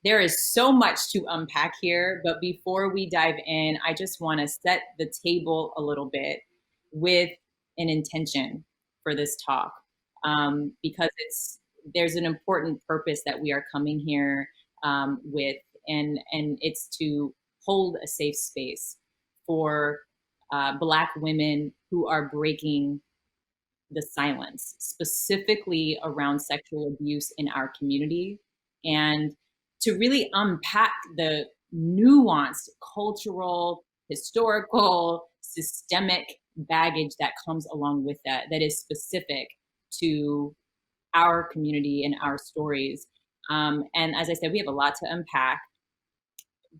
there is so much to unpack here, but before we dive in, I just want to set the table a little bit with an intention for this talk, because there's an important purpose that we are coming here with, and it's to hold a safe space for Black women who are breaking the silence, specifically around sexual abuse in our community, and to really unpack the nuanced cultural, historical, systemic baggage that comes along with that, that is specific to our community and our stories. And as I said, we have a lot to unpack.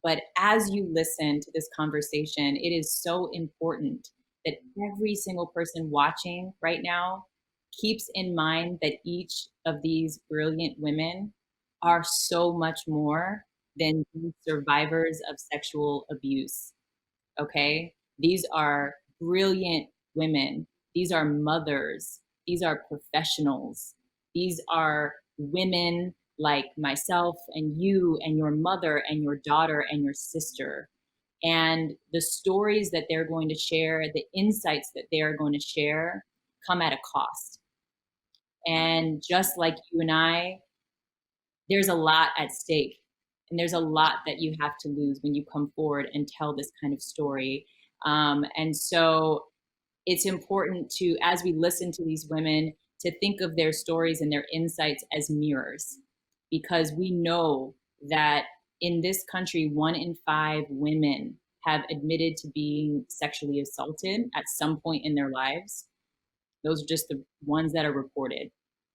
But as you listen to this conversation, it is so important that every single person watching right now keeps in mind that each of these brilliant women are so much more than survivors of sexual abuse. Okay? These are brilliant women. These are mothers. These are professionals. These are women like myself and you and your mother and your daughter and your sister. And the stories that they're going to share, the insights that they are going to share, come at a cost. And just like you and I, there's a lot at stake. And there's a lot that you have to lose when you come forward and tell this kind of story. And so it's important to, as we listen to these women, to think of their stories and their insights as mirrors, because we know that in this country, 1 in 5 women have admitted to being sexually assaulted at some point in their lives. Those are just the ones that are reported.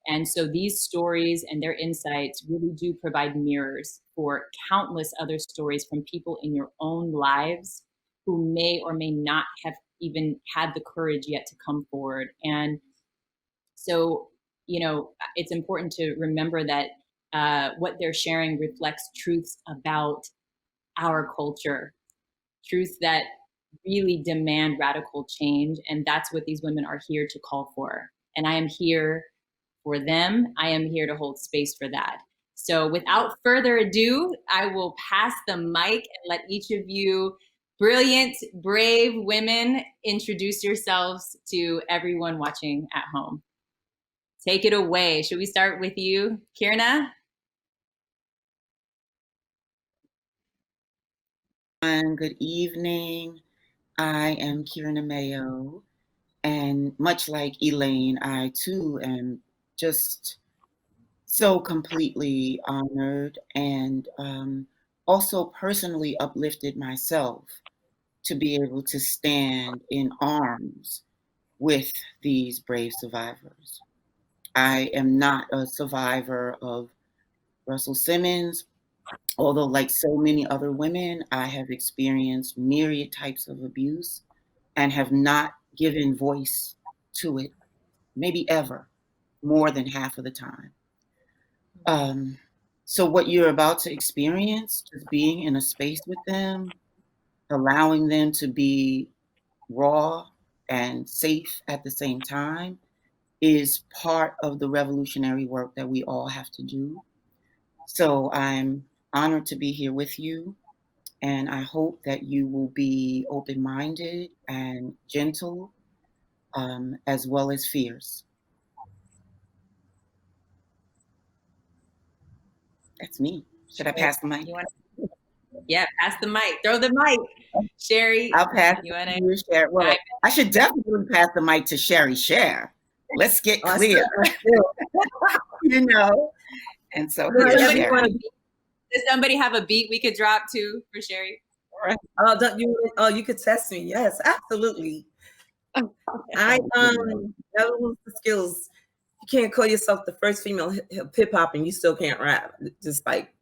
And so these stories and their insights really do provide mirrors for countless other stories from people in your own lives who may or may not have even had the courage yet to come forward. And so, it's important to remember that what they're sharing reflects truths about our culture, truths that really demand radical change. And that's what these women are here to call for. And I am here for them. I am here to hold space for that. So without further ado, I will pass the mic and let each of you brilliant, brave women introduce yourselves to everyone watching at home. Take it away. Should we start with you, Kierna? Good evening. I am Kierna Mayo, and much like Elaine, I too am just so completely honored and also personally uplifted myself to be able to stand in arms with these brave survivors. I am not a survivor of Russell Simmons, although, like so many other women, I have experienced myriad types of abuse and have not given voice to it, maybe ever, more than half of the time. So, what you're about to experience, just being in a space with them, allowing them to be raw and safe at the same time, is part of the revolutionary work that we all have to do. So, I'm honored to be here with you. And I hope that you will be open minded and gentle, as well as fierce. That's me. Should I pass the mic? Yeah, pass the mic. Throw the mic. Sheri, I'll pass you it want to you, Sher. Well, I should definitely pass the mic to Sheri Sher. Let's get clear. you know. And so here's Sher. Does somebody have a beat we could drop to for Sheri? Right. You could test me. Yes, absolutely. I never lose the skills. You can't call yourself the first female hip hop and you still can't rap. Just like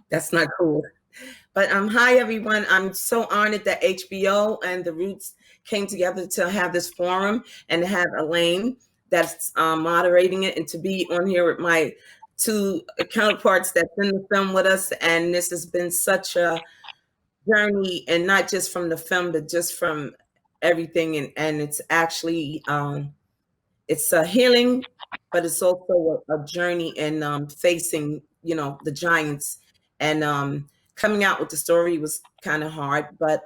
that's not cool. But hi everyone. I'm so honored that HBO and the Roots came together to have this forum and to have Elaine that's moderating it and to be on here with my two counterparts that's in the film with us. And this has been such a journey, and not just from the film, but just from everything. And it's actually it's a healing, but it's also a journey in facing the giants And coming out with the story was kind of hard, but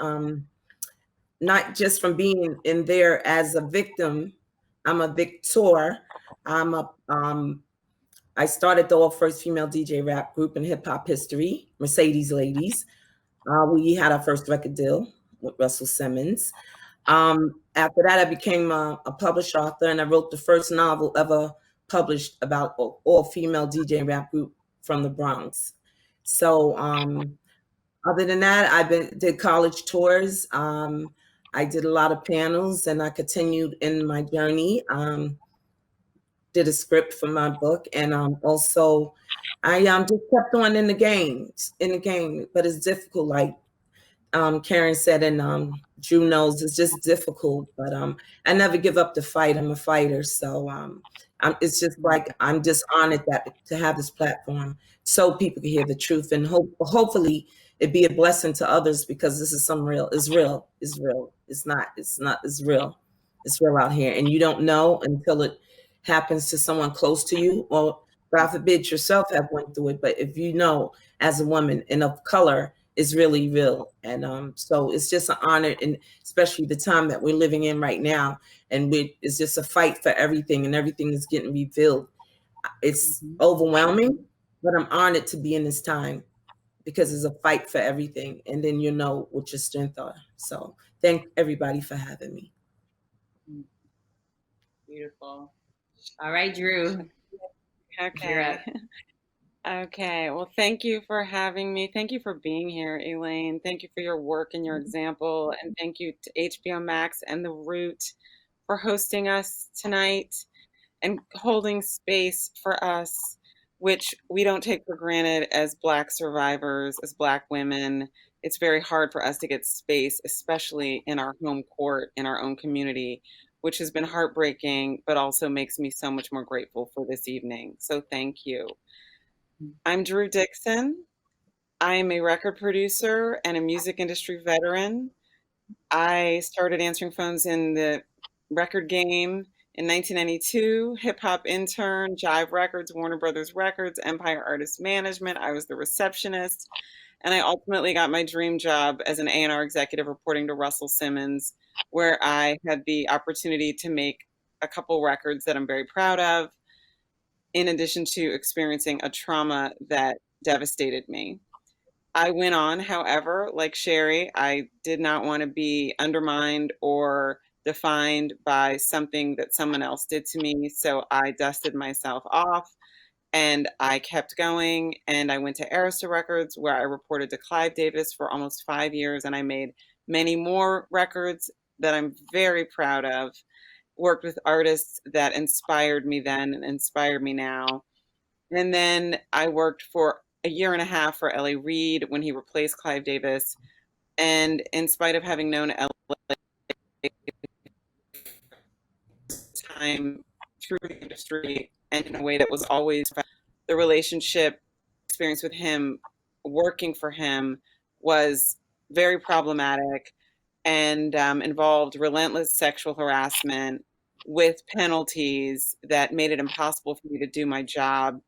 not just from being in there as a victim. I'm a victor. I started the first female DJ rap group in hip hop history, Mercedes Ladies. We had our first record deal with Russell Simmons. After that, I became a published author, and I wrote the first novel ever published about all female DJ rap group from the Bronx. So other than that, did college tours. I did a lot of panels, and I continued in my journey. Did a script for my book, and also I just kept on in the game, but it's difficult, like Karen said, and Drew knows, it's just difficult, but I never give up the fight. I'm a fighter. So it's just like, I'm just honored to have this platform so people can hear the truth, and hopefully it be a blessing to others, because this is it's real. It's real. It's real. It's real out here. And you don't know until it happens to someone close to you, or God forbid yourself have went through it. But if you know, as a woman and of color, is really real. And so it's just an honor, and especially the time that we're living in right now. And it's just a fight for everything, and everything is getting revealed. It's overwhelming, but I'm honored to be in this time, because it's a fight for everything. And then you know what your strengths are. So thank everybody for having me. Beautiful. All right, Drew. Okay. Okay. Well, thank you for having me. Thank you for being here, Elaine. Thank you for your work and your example. And thank you to HBO Max and The Root for hosting us tonight and holding space for us, which we don't take for granted as Black survivors, as Black women. It's very hard for us to get space, especially in our home court, in our own community, which has been heartbreaking, but also makes me so much more grateful for this evening. So thank you. I'm Drew Dixon. I am a record producer and a music industry veteran. I started answering phones in the record game in 1992, hip hop intern, Jive Records, Warner Brothers Records, Empire Artist Management. I was the receptionist. And I ultimately got my dream job as an A&R executive reporting to Russell Simmons, where I had the opportunity to make a couple records that I'm very proud of, in addition to experiencing a trauma that devastated me. I went on, however, like Sheri, I did not want to be undermined or defined by something that someone else did to me. So I dusted myself off and I kept going. And I went to Erasure Records, where I reported to Clive Davis for almost 5 years. And I made many more records that I'm very proud of. Worked with artists that inspired me then and inspired me now. And then I worked for a year and a half for L.A. Reid when he replaced Clive Davis. And in spite of having known L.A. time through the industry and in a way that was always, the relationship experience with him, working for him, was very problematic and involved relentless sexual harassment with penalties that made it impossible for me to do my job,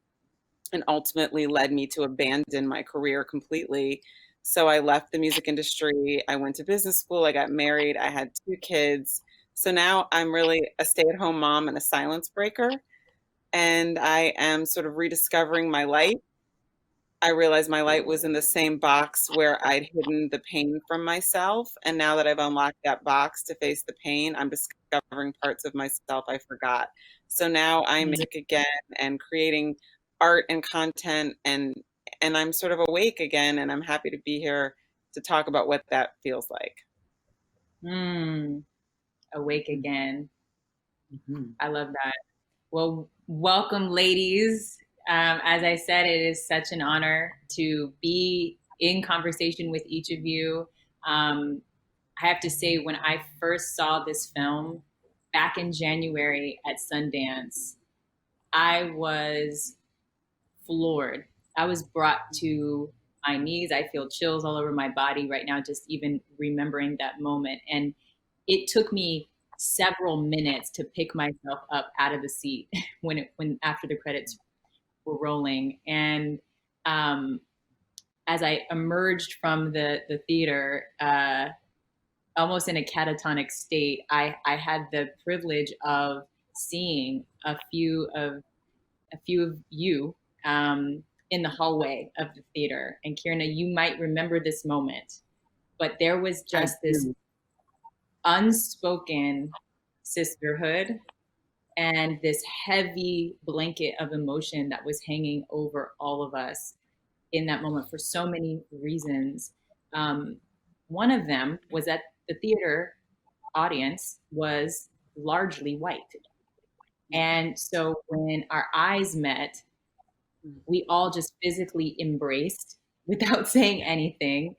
and ultimately led me to abandon my career completely. So I left the music industry. I went to business school. I got married. I had 2 kids. So now I'm really a stay-at-home mom and a silence breaker. And I am sort of rediscovering my light. I realized my light was in the same box where I'd hidden the pain from myself. And now that I've unlocked that box to face the pain, I'm discovering parts of myself I forgot. So now I'm music again and creating art and content, and I'm sort of awake again, and I'm happy to be here to talk about what that feels like. Awake again. I love that. Well, welcome, ladies. As I said, it is such an honor to be in conversation with each of you. I have to say, when I first saw this film back in January at Sundance, I was floored. I was brought to my knees. I feel chills all over my body right now, just even remembering that moment. And it took me several minutes to pick myself up out of the seat when after the credits were rolling. And as I emerged from the theater, almost in a catatonic state, I had the privilege of seeing a few of you in the hallway of the theater. And Kierna, you might remember this moment, but there was just this unspoken sisterhood and this heavy blanket of emotion that was hanging over all of us in that moment for so many reasons. One of them was that the theater audience was largely white. And so when our eyes met, we all just physically embraced without saying anything.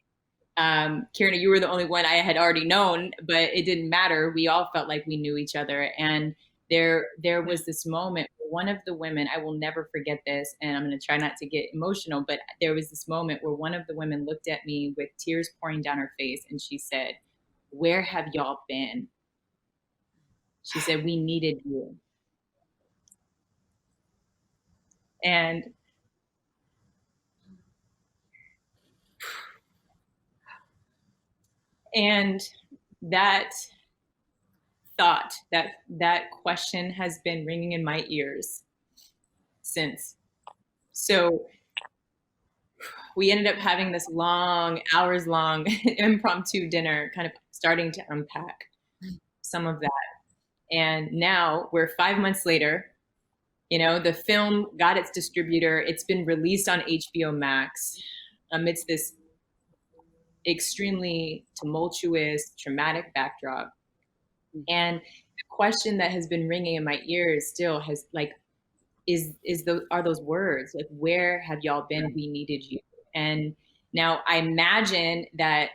Kierna, you were the only one I had already known, but it didn't matter. We all felt like we knew each other. And there was this moment, one of the women, I will never forget this, and I'm going to try not to get emotional, but there was this moment where one of the women looked at me with tears pouring down her face, and she said, "Where have y'all been?" She said, "We needed you." And that thought, that question has been ringing in my ears since. So we ended up having this long, hours long impromptu dinner, kind of starting to unpack some of that. And now we're 5 months later. You know, the film got its distributor. It's been released on HBO Max amidst this extremely tumultuous, traumatic backdrop. And the question that has been ringing in my ears still has like, are those words like, where have y'all been? We needed you. And now I imagine that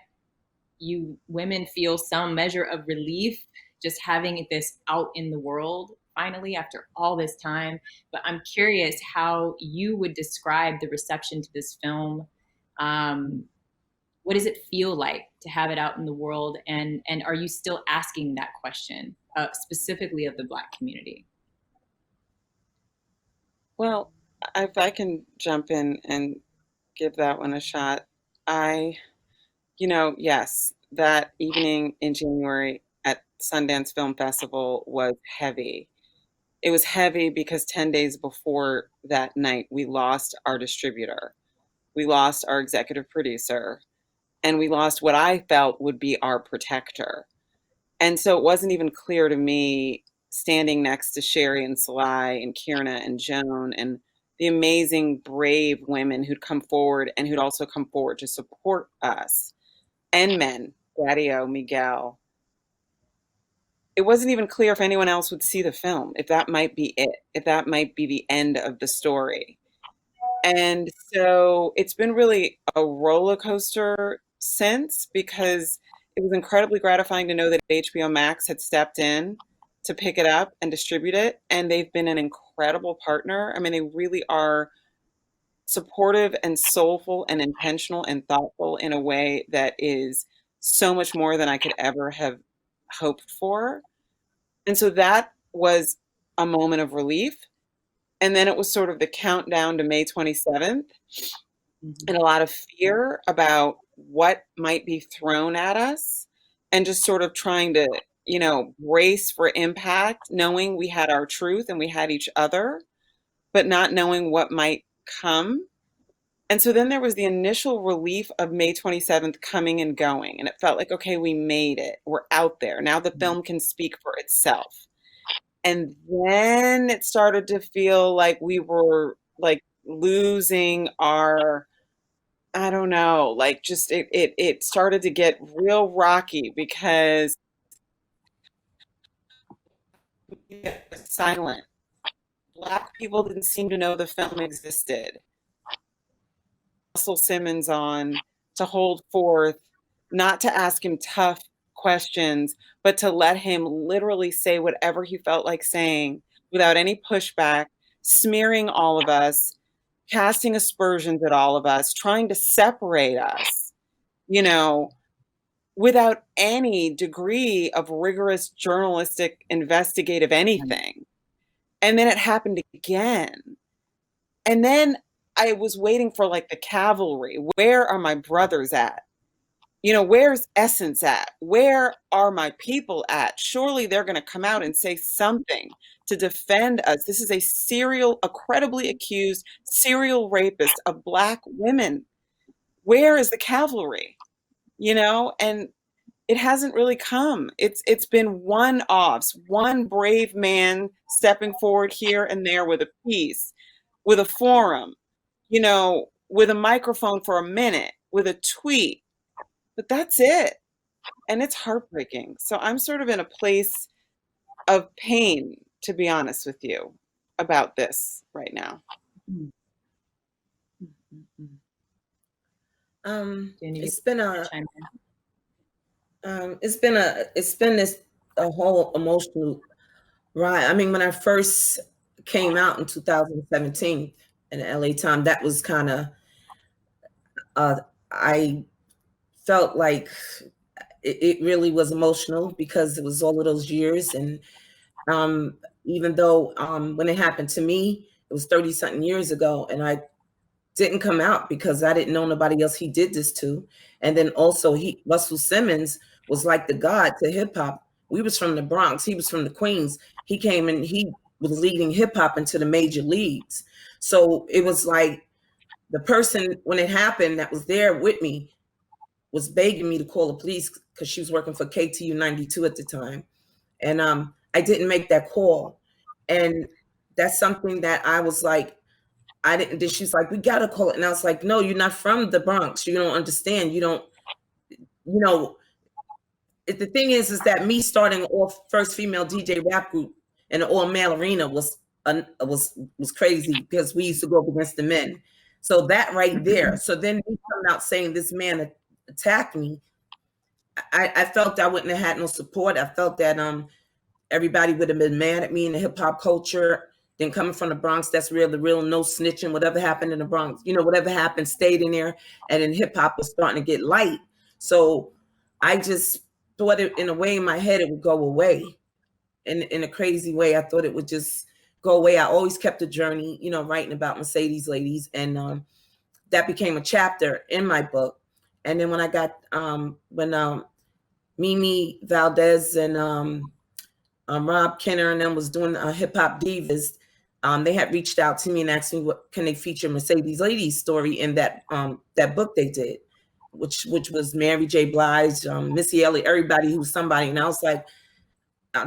you women feel some measure of relief just having this out in the world finally after all this time. But I'm curious how you would describe the reception to this film. What does it feel like to have it out in the world? And are you still asking that question, specifically of the Black community? Well, if I can jump in and give that one a shot. Yes, that evening in January at Sundance Film Festival was heavy. It was heavy because 10 days before that night, we lost our distributor. We lost our executive producer, and we lost what I felt would be our protector. And so it wasn't even clear to me, standing next to Sheri and Salai and Kierna and Joan and the amazing, brave women who'd come forward and who'd also come forward to support us, and men, Daddy-O, Miguel. It wasn't even clear if anyone else would see the film, if that might be it, if that might be the end of the story. And so it's been really a roller coaster since, because it was incredibly gratifying to know that HBO Max had stepped in to pick it up and distribute it. And they've been an incredible partner. I mean, they really are supportive and soulful and intentional and thoughtful in a way that is so much more than I could ever have hoped for. And so that was a moment of relief. And then it was sort of the countdown to May 27th, and a lot of fear about what might be thrown at us, and just sort of trying to, brace for impact, knowing we had our truth and we had each other, but not knowing what might come. And so then there was the initial relief of May 27th coming and going. And it felt like, okay, we made it. We're out there. Now the film can speak for itself. And then it started to feel like we were like losing our, I don't know, like just it started to get real rocky because silent. Black people didn't seem to know the film existed. Russell Simmons on to hold forth, not to ask him tough questions, but to let him literally say whatever he felt like saying without any pushback, smearing all of us, casting aspersions at all of us, trying to separate us, without any degree of rigorous journalistic investigative anything. And then it happened again. And then I was waiting for like the cavalry. Where are my brothers at? You know, where's Essence at? Where are my people at? Surely they're going to come out and say something to defend us. This is a credibly accused serial rapist of Black women. Where is the cavalry? You know, and it hasn't really come. It's been one-offs, one brave man stepping forward here and there with a piece, with a forum, you know, with a microphone for a minute, with a tweet. But that's it. And it's heartbreaking. So I'm sort of in a place of pain, to be honest with you, about this right now. It's been a whole emotional ride. I mean, when I first came out in 2017 in the LA Times, that was kind of I felt like it really was emotional because it was all of those years. And even though when it happened to me, it was 30 something years ago, and I didn't come out because I didn't know nobody else he did this to. And then also Russell Simmons was like the god to hip hop. We was from the Bronx, he was from the Queens. He came and he was leading hip hop into the major leagues. So it was like the person, when it happened, that was there with me was begging me to call the police because she was working for KTU 92 at the time. And I didn't make that call. And that's something that I was like, I didn't. She's like, we gotta call it. And I was like, no, you're not from the Bronx. You don't understand. You don't, you know, the thing is that me starting off first female DJ rap group in an all male arena was crazy because we used to go up against the men. So that right there. So then me coming out saying this man attacked me, I felt I wouldn't have had no support. I felt that everybody would have been mad at me in the hip hop culture. Then coming from the Bronx, that's real, the real no snitching. Whatever happened in the Bronx, you know, whatever happened stayed in there. And then hip hop was starting to get light. So I just thought it in a way in my head it would go away. In a crazy way, I thought it would just go away. I always kept a journey, you know, writing about Mercedes ladies. And that became a chapter in my book. And then when I got, when Mimi Valdez and Rob Kenner and them was doing Hip Hop Divas, they had reached out to me and asked me what can they feature Mercedes Ladies' story in that book they did, which was Mary J. Blige, Missy Elliott, everybody who's somebody. And I was like,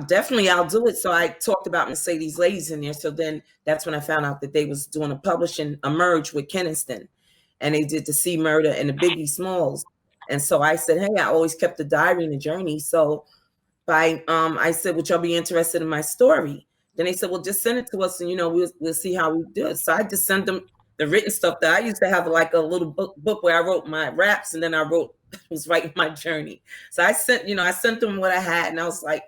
definitely I'll do it. So I talked about Mercedes Ladies in there. So then that's when I found out that they was doing a merge with Keniston, and they did the C Murder and the Biggie Smalls. And so I said, hey, I always kept the diary and the journey. So I said, would y'all be interested in my story? Then they said, well, just send it to us and, you know, we'll see how we do it. So I just sent them the written stuff that I used to have, like a little book where I wrote my raps, and then I was writing my journey. So I sent them what I had, and I was like,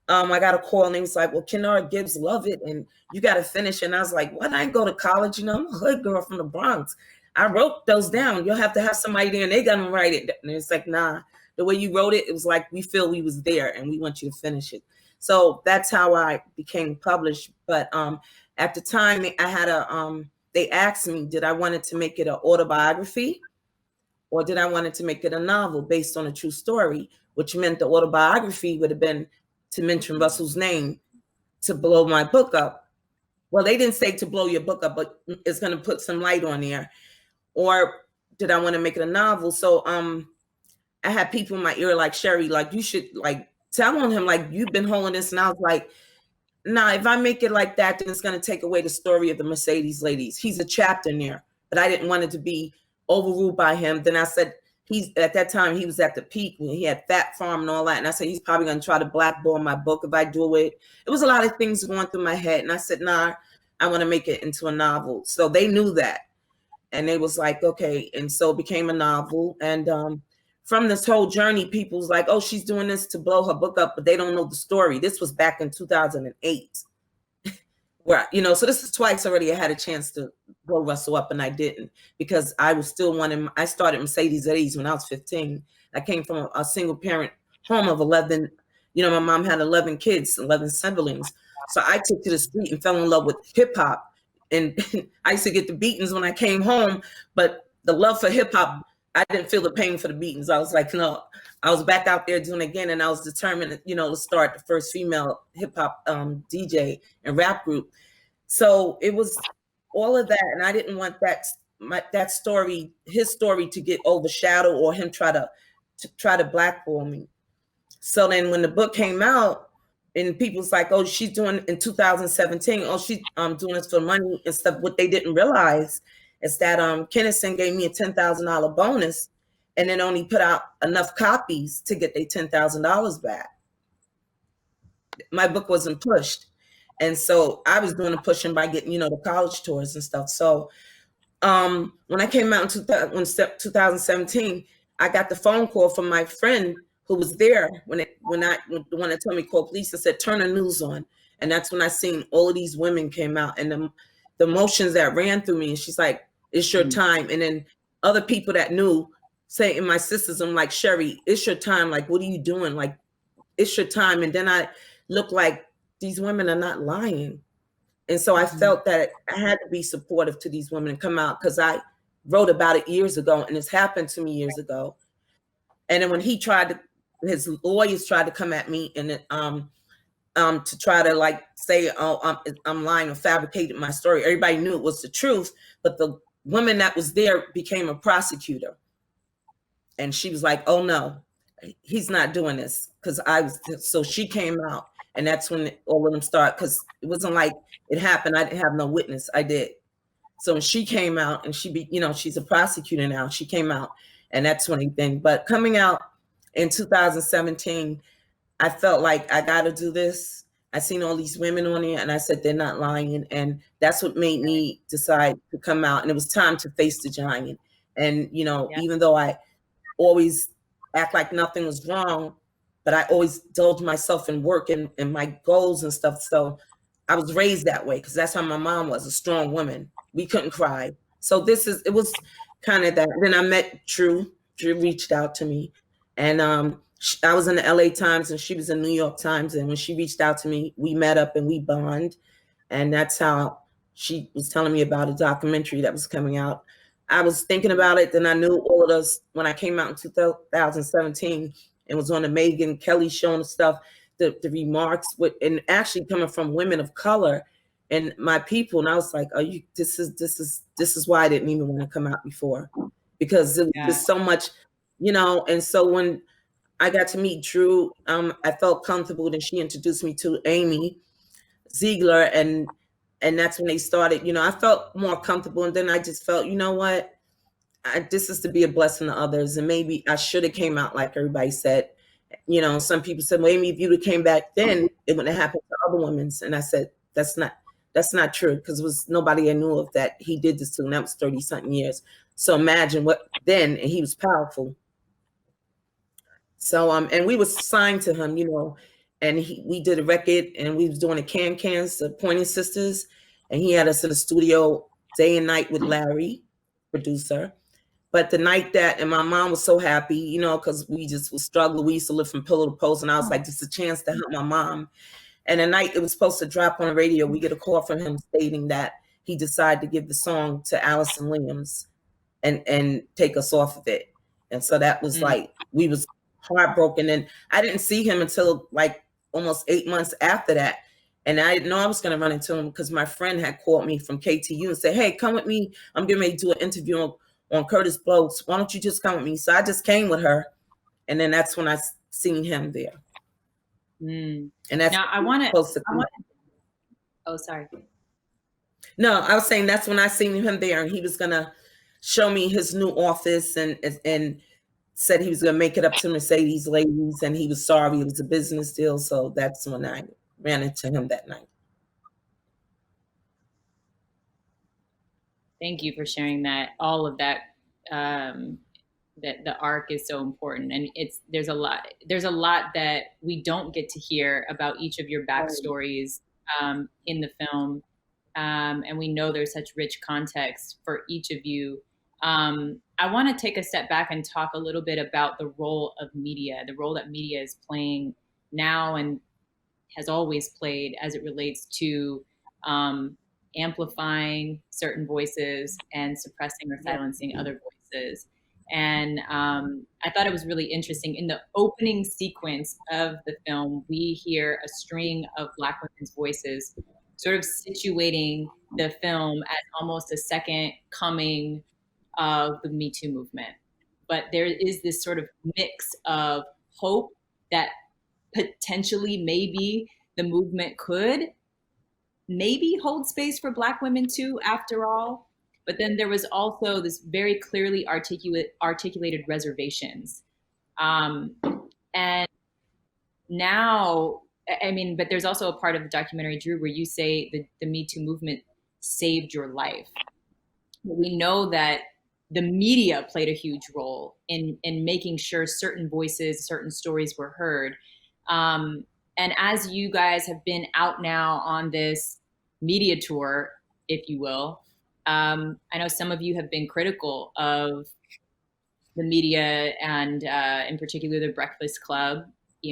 I got a call, and he was like, well, Kennard Gibbs love it, and you got to finish. And I was like, what? I didn't go to college, you know, I'm a hood girl from the Bronx. I wrote those down. You'll have to have somebody there, and they got to write it. And it's like, nah, the way you wrote it, it was like, we feel we was there, and we want you to finish it. So that's how I became published. But at the time, I had they asked me, did I want to make it an autobiography, or did I want to make it a novel based on a true story, which meant the autobiography would have been to mention Russell's name to blow my book up. Well, they didn't say to blow your book up, but it's going to put some light on there. Or did I want to make it a novel? So I had people in my ear like, Sheri, like, you should like tell on him, like, you've been holding this. And I was like, nah, if I make it like that, then it's going to take away the story of the Mercedes Ladies. He's a chapter in there, but I didn't want it to be overruled by him. Then I said, at that time, he was at the peak when he had Fat Farm and all that. And I said, he's probably going to try to blackball my book if I do it. It was a lot of things going through my head. And I said, nah, I want to make it into a novel. So they knew that. And they was like, okay. And so it became a novel. And from this whole journey, people was like, oh, she's doing this to blow her book up, but they don't know the story. This was back in 2008. Where, you know, so this is twice already I had a chance to blow Russell up, and I didn't, because I was still wanting, I started Mercedes Ladies when I was 15. I came from a single parent home of 11. You know, my mom had 11 kids, 11 siblings. So I took to the street and fell in love with hip hop. and I used to get the beatings when I came home, but the love for hip hop, I didn't feel the pain for the beatings. I was like, no, I was back out there doing it again, and I was determined, to start the first female hip hop DJ and rap group. So it was all of that, and I didn't want that story, his story, to get overshadowed or him try to blackball me. So then when the book came out, and people's like, oh, she's doing in 2017, oh, she's doing this for money and stuff. What they didn't realize is that Kennison gave me a $10,000 bonus and then only put out enough copies to get their $10,000 back. My book wasn't pushed. And so I was doing the pushing by getting, the college tours and stuff. So when I came out in 2017, I got the phone call from my friend who was there the one that told me call police and said, turn the news on. And that's when I seen all of these women came out and the emotions that ran through me. And she's like, it's your time. And then other people that knew, saying, my sisters, I'm like, Sheri, it's your time. Like, what are you doing? Like, it's your time. And then I look like these women are not lying. And so I felt that I had to be supportive to these women and come out, because I wrote about it years ago and it's happened to me years ago. And then when his lawyers tried to come at me and to try to like say, oh, I'm lying or fabricated my story. Everybody knew it was the truth, but the woman that was there became a prosecutor. And she was like, oh no, he's not doing this. So she came out, and that's when all of them started, because it wasn't like it happened. I didn't have no witness. I did. So when she came out, and she's a prosecutor now, she came out, and that's when everything. But coming out in 2017, I felt like I got to do this. I seen all these women on there, and I said, they're not lying. And that's what made me decide to come out. And it was time to face the giant. And, even though I always act like nothing was wrong, but I always indulged myself in work and my goals and stuff. So I was raised that way, because that's how my mom was, a strong woman. We couldn't cry. So it was kind of that. Then I met Drew. Drew reached out to me, and I was in the LA Times and she was in New York Times. And when she reached out to me, we met up and we bond. And that's how she was telling me about a documentary that was coming out. I was thinking about it. Then I knew all of us when I came out in 2017 and was on the Megyn Kelly show and stuff, the remarks and actually coming from women of color and my people. And I was like, this is why I didn't even want to come out before, because it was so much, and so when I got to meet Drew, I felt comfortable. Then she introduced me to Amy Ziegler, and that's when they started, I felt more comfortable. And then I just felt, you know what, this is to be a blessing to others. And maybe I should have came out like everybody said. Some people said, well, Amy, if you would have came back then, it wouldn't have happened to other women. And I said, that's not true, because it was nobody I knew of that he did this to, and that was 30-something years. So imagine what then, and he was powerful. So and we was signed to him, and we did a record, and we was doing a cans, the Pointing Sisters, and he had us in the studio day and night with Larry, producer. But the night and my mom was so happy, because we just was struggling. We used to live from pillow to post, and I was like, this is a chance to help my mom. And the night it was supposed to drop on the radio, we get a call from him stating that he decided to give the song to Allison Williams and take us off of it. And so that was like, we was heartbroken. And I didn't see him until like almost 8 months after that. And I didn't know I was going to run into him, because my friend had called me from KTU and said, hey, come with me. I'm getting ready to do an interview on Curtis Blows. Why don't you just come with me? So I just came with her. And then that's when I seen him there. And that's now oh, sorry. No, I was saying that's when I seen him there, and he was going to show me his new office and said he was going to make it up to Mercedes ladies, and he was sorry, it was a business deal. So that's when I ran into him that night. Thank you for sharing that. All of that, that the arc is so important, and there's a lot that we don't get to hear about each of your backstories in the film, and we know there's such rich context for each of you. I want to take a step back and talk a little bit about the role of media, the role that media is playing now and has always played as it relates to amplifying certain voices and suppressing or silencing other voices. And I thought it was really interesting. In the opening sequence of the film, we hear a string of Black women's voices sort of situating the film as almost a second coming of the Me Too movement. But there is this sort of mix of hope that potentially maybe the movement could maybe hold space for Black women too, after all. But then there was also this very clearly articulated reservations. And now, I mean, but there's also a part of the documentary, Drew, where you say the Me Too movement saved your life. We know that the media played a huge role in making sure certain voices, certain stories were heard. And as you guys have been out now on this media tour, if you will, I know some of you have been critical of the media and in particular the Breakfast Club,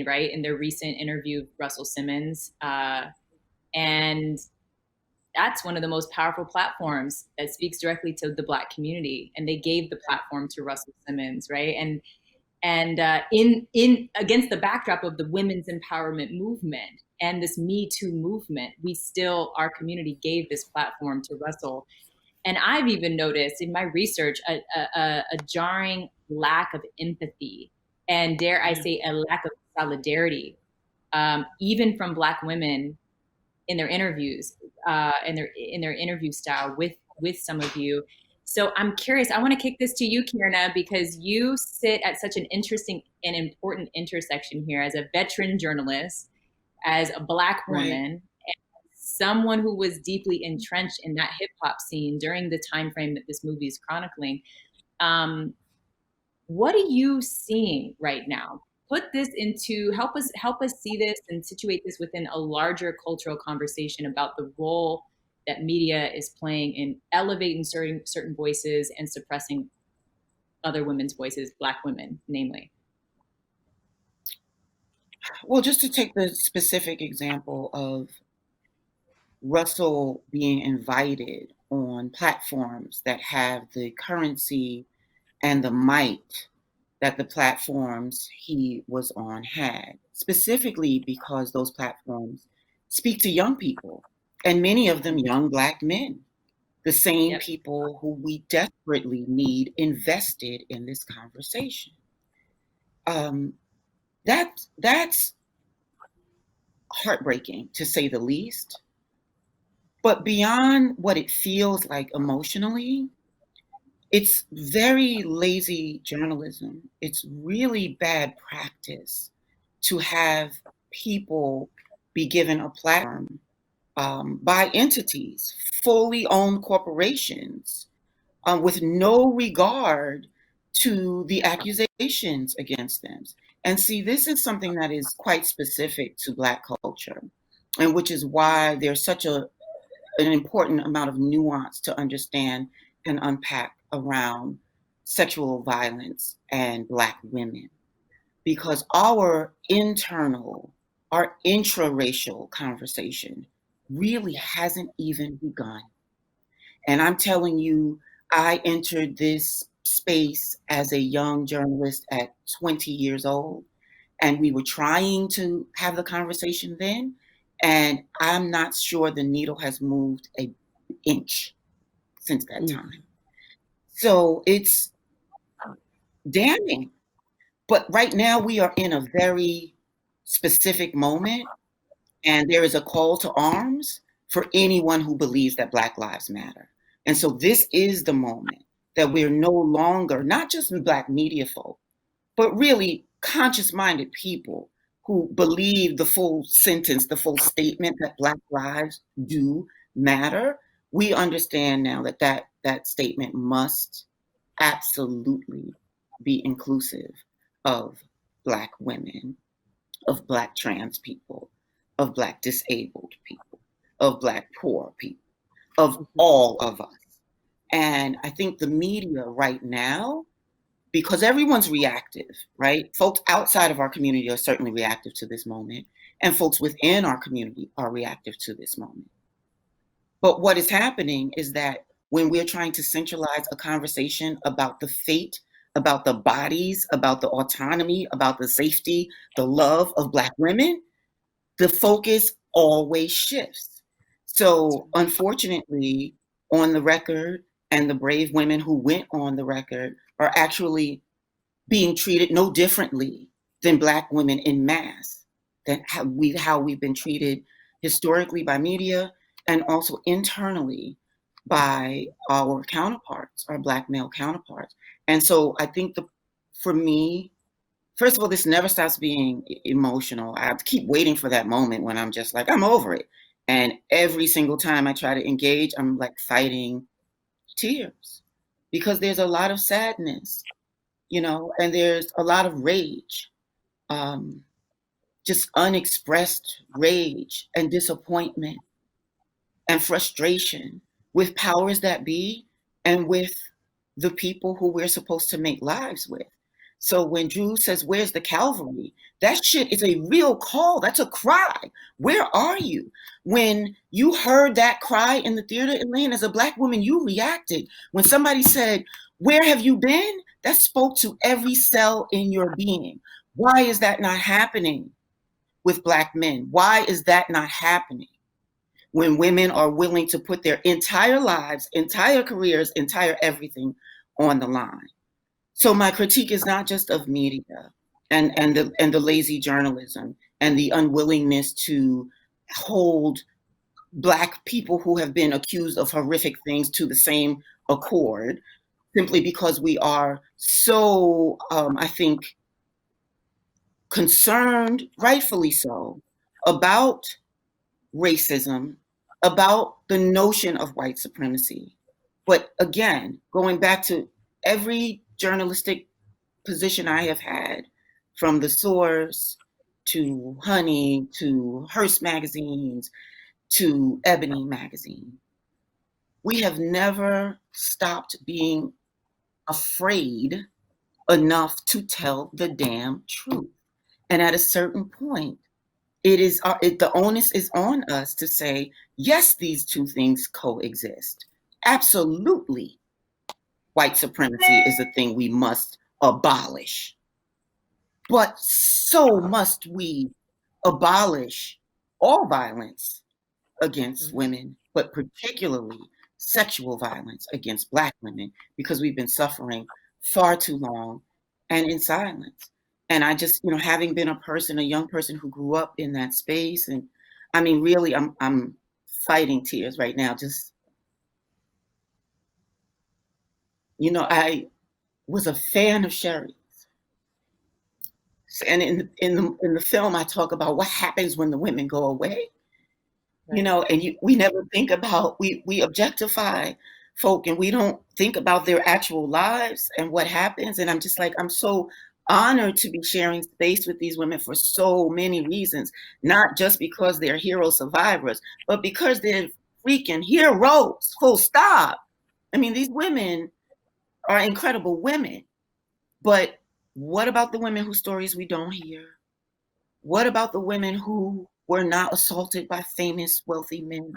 right, in their recent interview with Russell Simmons. And that's one of the most powerful platforms that speaks directly to the Black community. And they gave the platform to Russell Simmons, right? And in against the backdrop of the women's empowerment movement and this Me Too movement, our community gave this platform to Russell. And I've even noticed in my research a jarring lack of empathy and, dare I say, a lack of solidarity, even from Black women in their interviews, in their interview style with some of you. So I'm curious, I want to kick this to you, Kierna, because you sit at such an interesting and important intersection here as a veteran journalist, as a Black woman, and someone who was deeply entrenched in that hip hop scene during the time frame that this movie is chronicling. What are you seeing right now? Put this into, help us see this and situate this within a larger cultural conversation about the role that media is playing in elevating certain voices and suppressing other women's voices, Black women, namely. Well, just to take the specific example of Russell being invited on platforms that have the currency and the might that the platforms he was on had, specifically because those platforms speak to young people, and many of them young Black men, the same people who we desperately need invested in this conversation. That's heartbreaking, to say the least. But beyond what it feels like emotionally, it's very lazy journalism. It's really bad practice to have people be given a platform by entities, fully owned corporations, with no regard to the accusations against them. And see, this is something that is quite specific to Black culture, and which is why there's such an important amount of nuance to understand and unpack around sexual violence and Black women. Because our intraracial conversation really hasn't even begun. And I'm telling you, I entered this space as a young journalist at 20 years old, and we were trying to have the conversation then, and I'm not sure the needle has moved an inch since that time. So it's damning. But right now we are in a very specific moment, and there is a call to arms for anyone who believes that Black lives matter. And so this is the moment that we're no longer, not just Black media folk, but really conscious-minded people who believe the full sentence, the full statement that Black lives do matter. We understand now that statement must absolutely be inclusive of Black women, of Black trans people, of Black disabled people, of Black poor people, of all of us. And I think the media right now, because everyone's reactive, right? Folks outside of our community are certainly reactive to this moment, and folks within our community are reactive to this moment. But what is happening is that when we're trying to centralize a conversation about the fate, about the bodies, about the autonomy, about the safety, the love of Black women, the focus always shifts. So, unfortunately, on the record, and the brave women who went on the record are actually being treated no differently than Black women in mass, than how we've been treated historically by media and also internally by our counterparts, our Black male counterparts. And so I think for me, first of all, this never stops being emotional. I keep waiting for that moment when I'm just like, I'm over it. And every single time I try to engage, I'm like fighting tears because there's a lot of sadness, and there's a lot of rage, um, just unexpressed rage and disappointment and frustration with powers that be and with the people who we're supposed to make lives with. So when Drew says, "Where's the Calvary?" That shit is a real call. That's a cry. Where are you? When you heard that cry in the theater, Elaine, as a Black woman, you reacted. When somebody said, "Where have you been?" That spoke to every cell in your being. Why is that not happening with Black men? Why is that not happening when women are willing to put their entire lives, entire careers, entire everything on the line? So my critique is not just of media and the lazy journalism and the unwillingness to hold Black people who have been accused of horrific things to the same accord, simply because we are so, I think, concerned, rightfully so, about racism, about the notion of white supremacy. But again, going back to every journalistic position I have had, from The Source to Honey to Hearst magazines to Ebony magazine, we have never stopped being afraid enough to tell the damn truth. And at a certain point, the onus is on us to say, yes, these two things coexist. Absolutely, white supremacy is a thing we must abolish. But so must we abolish all violence against women, but particularly sexual violence against Black women, because we've been suffering far too long and in silence. And I just, having been a young person who grew up in that space, and I mean, really, I'm fighting tears right now. Just, I was a fan of Sheri. And in the film, I talk about what happens when the women go away. Right. And we never think about, we objectify folk and we don't think about their actual lives and what happens. And I'm just like, I'm so honored to be sharing space with these women for so many reasons, not just because they're hero survivors, but because they're freaking heroes, full stop. I mean, these women are incredible women, but what about the women whose stories we don't hear? What about the women who were not assaulted by famous, wealthy men?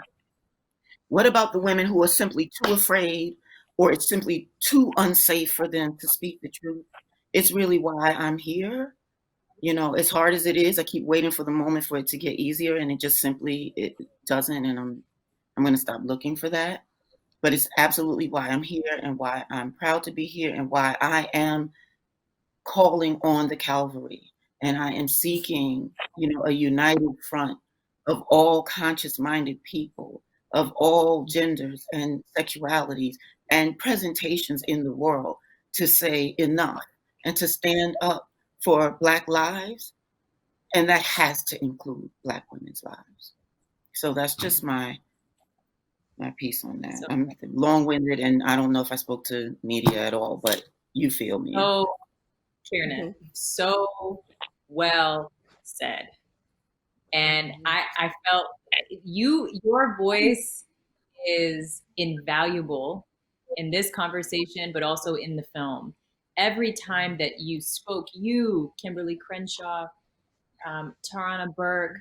What about the women who are simply too afraid, or it's simply too unsafe for them to speak the truth? It's really why I'm here. As hard as it is, I keep waiting for the moment for it to get easier, and it doesn't, and I'm going to stop looking for that. But it's absolutely why I'm here, and why I'm proud to be here, and why I am calling on the Calvary, and I am seeking, a united front of all conscious-minded people, of all genders and sexualities and presentations in the world, to say enough and to stand up for Black lives, and that has to include Black women's lives. So that's just my piece on that. I'm long-winded, and I don't know if I spoke to media at all, but you feel me. Oh, Kierna, so well said. And I felt your voice is invaluable in this conversation, but also in the film. Every time that you spoke, you, Kimberly Crenshaw, Tarana Burke,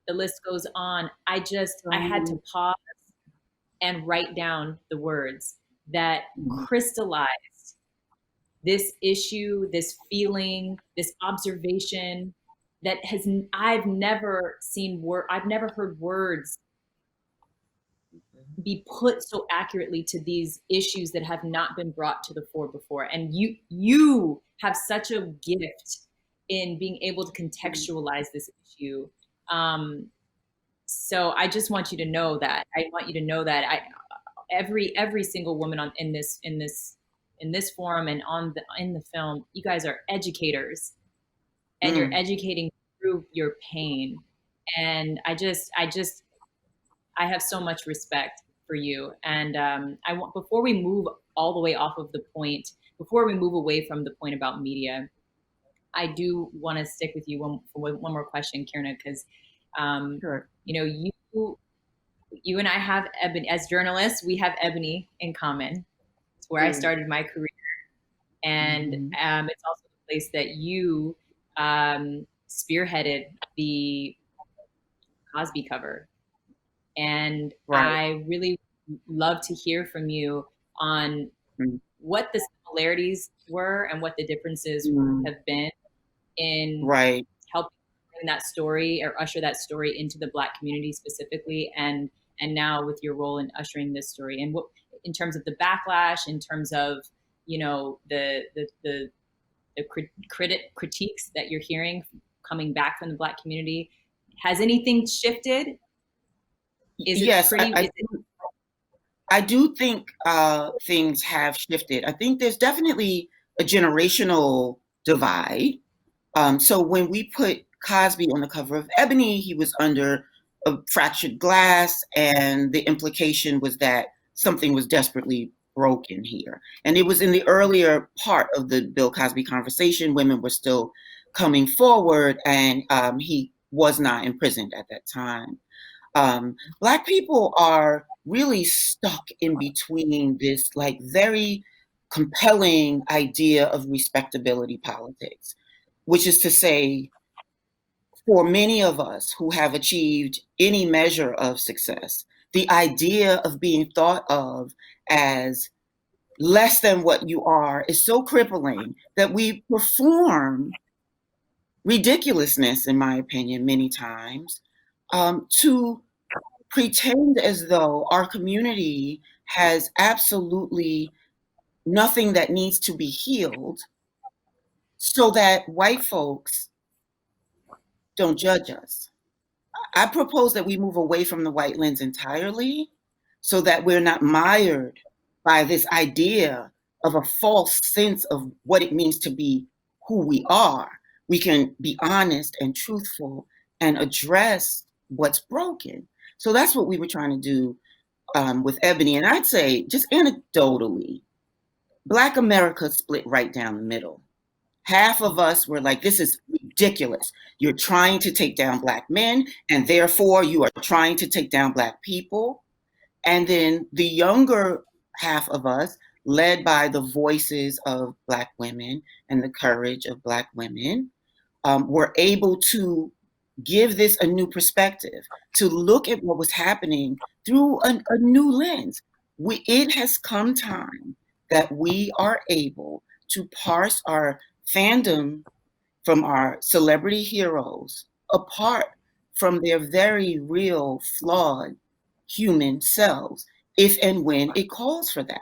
the list goes on. I had to pause and write down the words that crystallized this issue, this feeling, this observation that has, I've never heard words be put so accurately to these issues that have not been brought to the fore before. And you have such a gift in being able to contextualize this issue. So I just want you to know that. I want you to know that every single woman in this forum and in the film, you guys are educators, and you're educating through your pain. And I have so much respect for you. And I want, before we move all the way off of the point, before we move away from the point about media, I do want to stick with you one more question, Kierna, because Sure. you and I have Ebony as journalists. We have Ebony in common. It's where I started my career, and it's also the place that you spearheaded the Cosby cover. And I really love to hear from you on what the similarities were and what the differences have been in helping bring that story or usher that story into the Black community specifically, and now with your role in ushering this story, and what in terms of the backlash, in terms of, you know, the critiques that you're hearing coming back from the Black community. Has anything shifted? Yes, I do think things have shifted. I think there's definitely a generational divide. So when we put Cosby on the cover of Ebony, he was under a fractured glass, and the implication was that something was desperately broken here. And it was in the earlier part of the Bill Cosby conversation. Women were still coming forward, and he was not imprisoned at that time. Black people are really stuck in between this like very compelling idea of respectability politics, which is to say, for many of us who have achieved any measure of success, the idea of being thought of as less than what you are is so crippling that we perform ridiculousness, in my opinion, many times, to pretend as though our community has absolutely nothing that needs to be healed, so that white folks don't judge us. I propose that we move away from the white lens entirely, so that we're not mired by this idea of a false sense of what it means to be who we are. We can be honest and truthful and address what's broken. So that's what we were trying to do with Ebony. And I'd say, just anecdotally, Black America split right down the middle. Half of us were like, this is ridiculous. You're trying to take down Black men, and therefore you are trying to take down Black people. And then the younger half of us, led by the voices of Black women and the courage of Black women, were able to give this a new perspective, to look at what was happening through a new lens. It has come time that we are able to parse our fandom from our celebrity heroes apart from their very real, flawed human selves, if and when it calls for that.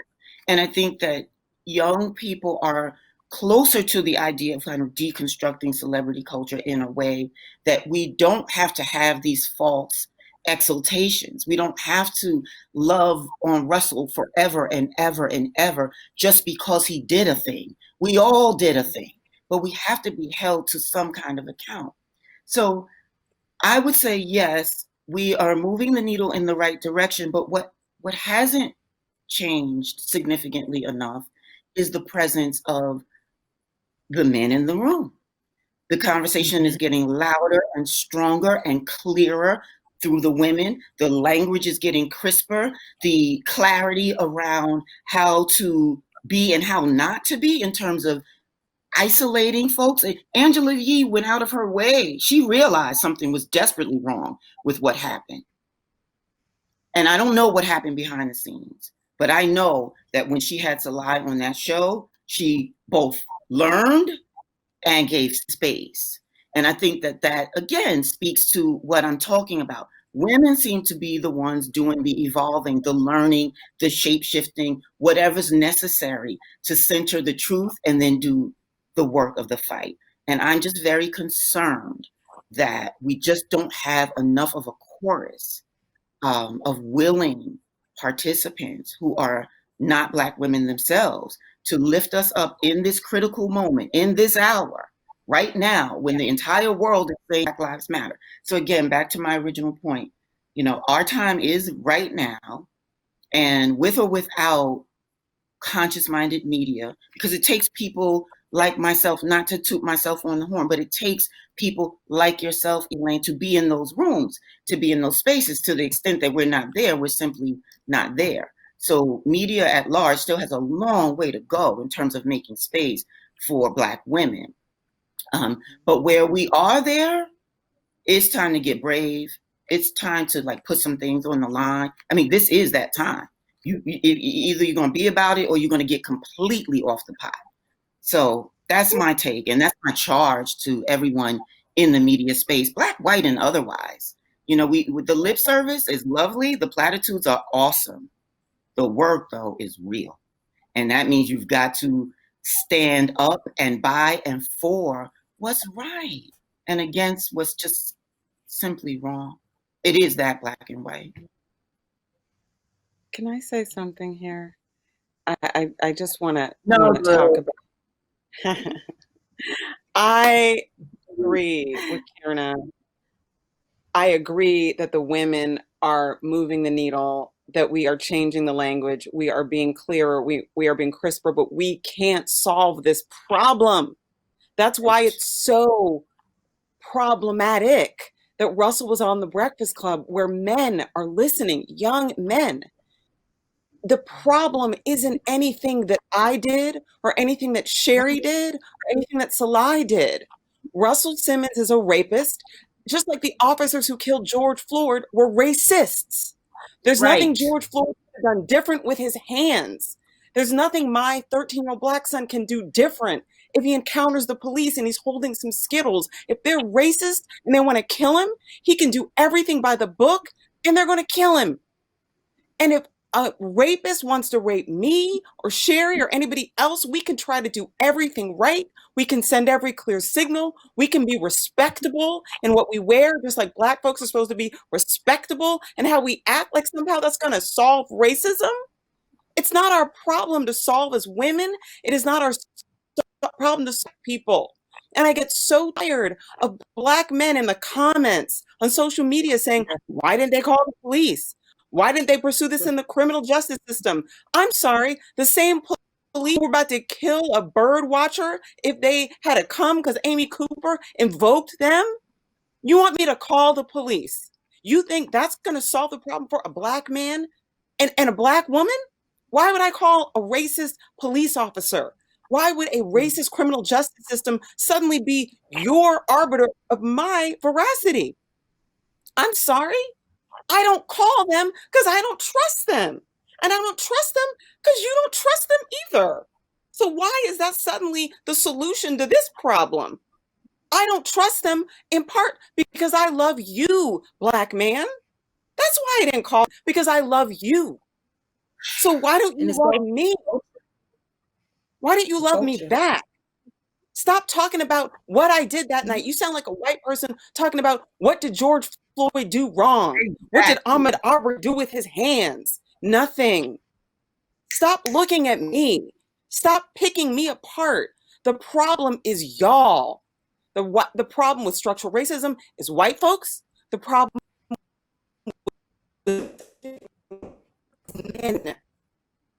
And I think that young people are closer to the idea of kind of deconstructing celebrity culture in a way that we don't have to have these false exultations. We don't have to love on Russell forever and ever and ever just because he did a thing. We all did a thing, but we have to be held to some kind of account. So I would say, yes, we are moving the needle in the right direction, but what hasn't changed significantly enough is the presence of the men in the room. The conversation is getting louder and stronger and clearer through the women. The language is getting crisper. The clarity around how to be and how not to be in terms of isolating folks. Angela Yee went out of her way. She realized something was desperately wrong with what happened. And I don't know what happened behind the scenes, but I know that when she had to lie on that show, she both learned and gave space. And I think that that, again, speaks to what I'm talking about. Women seem to be the ones doing the evolving, the learning, the shape shifting, whatever's necessary to center the truth and then do the work of the fight. And I'm just very concerned that we just don't have enough of a chorus of willing participants who are not Black women themselves to lift us up in this critical moment, in this hour, right now, when the entire world is saying Black Lives Matter. So again, back to my original point, you know, our time is right now, and with or without conscious-minded media, because it takes people like myself, not to toot myself on the horn, but it takes people like yourself, Elaine, to be in those rooms, to be in those spaces. To the extent that we're not there, we're simply not there. So media at large still has a long way to go in terms of making space for Black women. But where we are there, it's time to get brave. It's time to like put some things on the line. I mean, this is that time. Either you're going to be about it or you're going to get completely off the pot. So that's my take, and that's my charge to everyone in the media space, Black, white, and otherwise. You know, the lip service is lovely. The platitudes are awesome. The work, though, is real. And that means you've got to stand up and by and for what's right and against what's just simply wrong. It is that Black and white. Can I say something here? I just want to No, talk about. I agree with Kierna. I agree that the women are moving the needle, that we are changing the language, we are being clearer, we are being crisper, but we can't solve this problem. That's why it's so problematic that Russell was on the Breakfast Club where men are listening, young men. The problem isn't anything that I did or anything that Sheri did or anything that Salai did. Russell Simmons is a rapist, just like the officers who killed George Floyd were racists. There's nothing George Floyd could have done different with his hands. There's nothing my 13-year-old Black son can do different if he encounters the police and he's holding some Skittles. If they're racist and they want to kill him, he can do everything by the book and they're going to kill him. And if a rapist wants to rape me or Sheri or anybody else, we can try to do everything right. We can send every clear signal. We can be respectable in what we wear, just like Black folks are supposed to be respectable, and how we act, like somehow that's going to solve racism. It's not our problem to solve as women. It is not our problem to solve people. And I get so tired of Black men in the comments on social media saying, why didn't they call the police? Why didn't they pursue this in the criminal justice system? I'm sorry, the same police were about to kill a bird watcher if they had to come because Amy Cooper invoked them? You want me to call the police? You think that's going to solve the problem for a Black man and a Black woman? Why would I call a racist police officer? Why would a racist criminal justice system suddenly be your arbiter of my veracity? I'm sorry. I don't call them because I don't trust them. And I don't trust them because you don't trust them either. So why is that suddenly the solution to this problem? I don't trust them in part because I love you, Black man. That's why I didn't call, because I love you. So why don't you love me? Why don't you love me back? Stop talking about what I did that night. You sound like a white person talking about what did George Floyd do wrong? What did Ahmaud Arbery do with his hands? Nothing. Stop looking at me. Stop picking me apart. The problem is y'all. The problem with structural racism is white folks. The problem with men.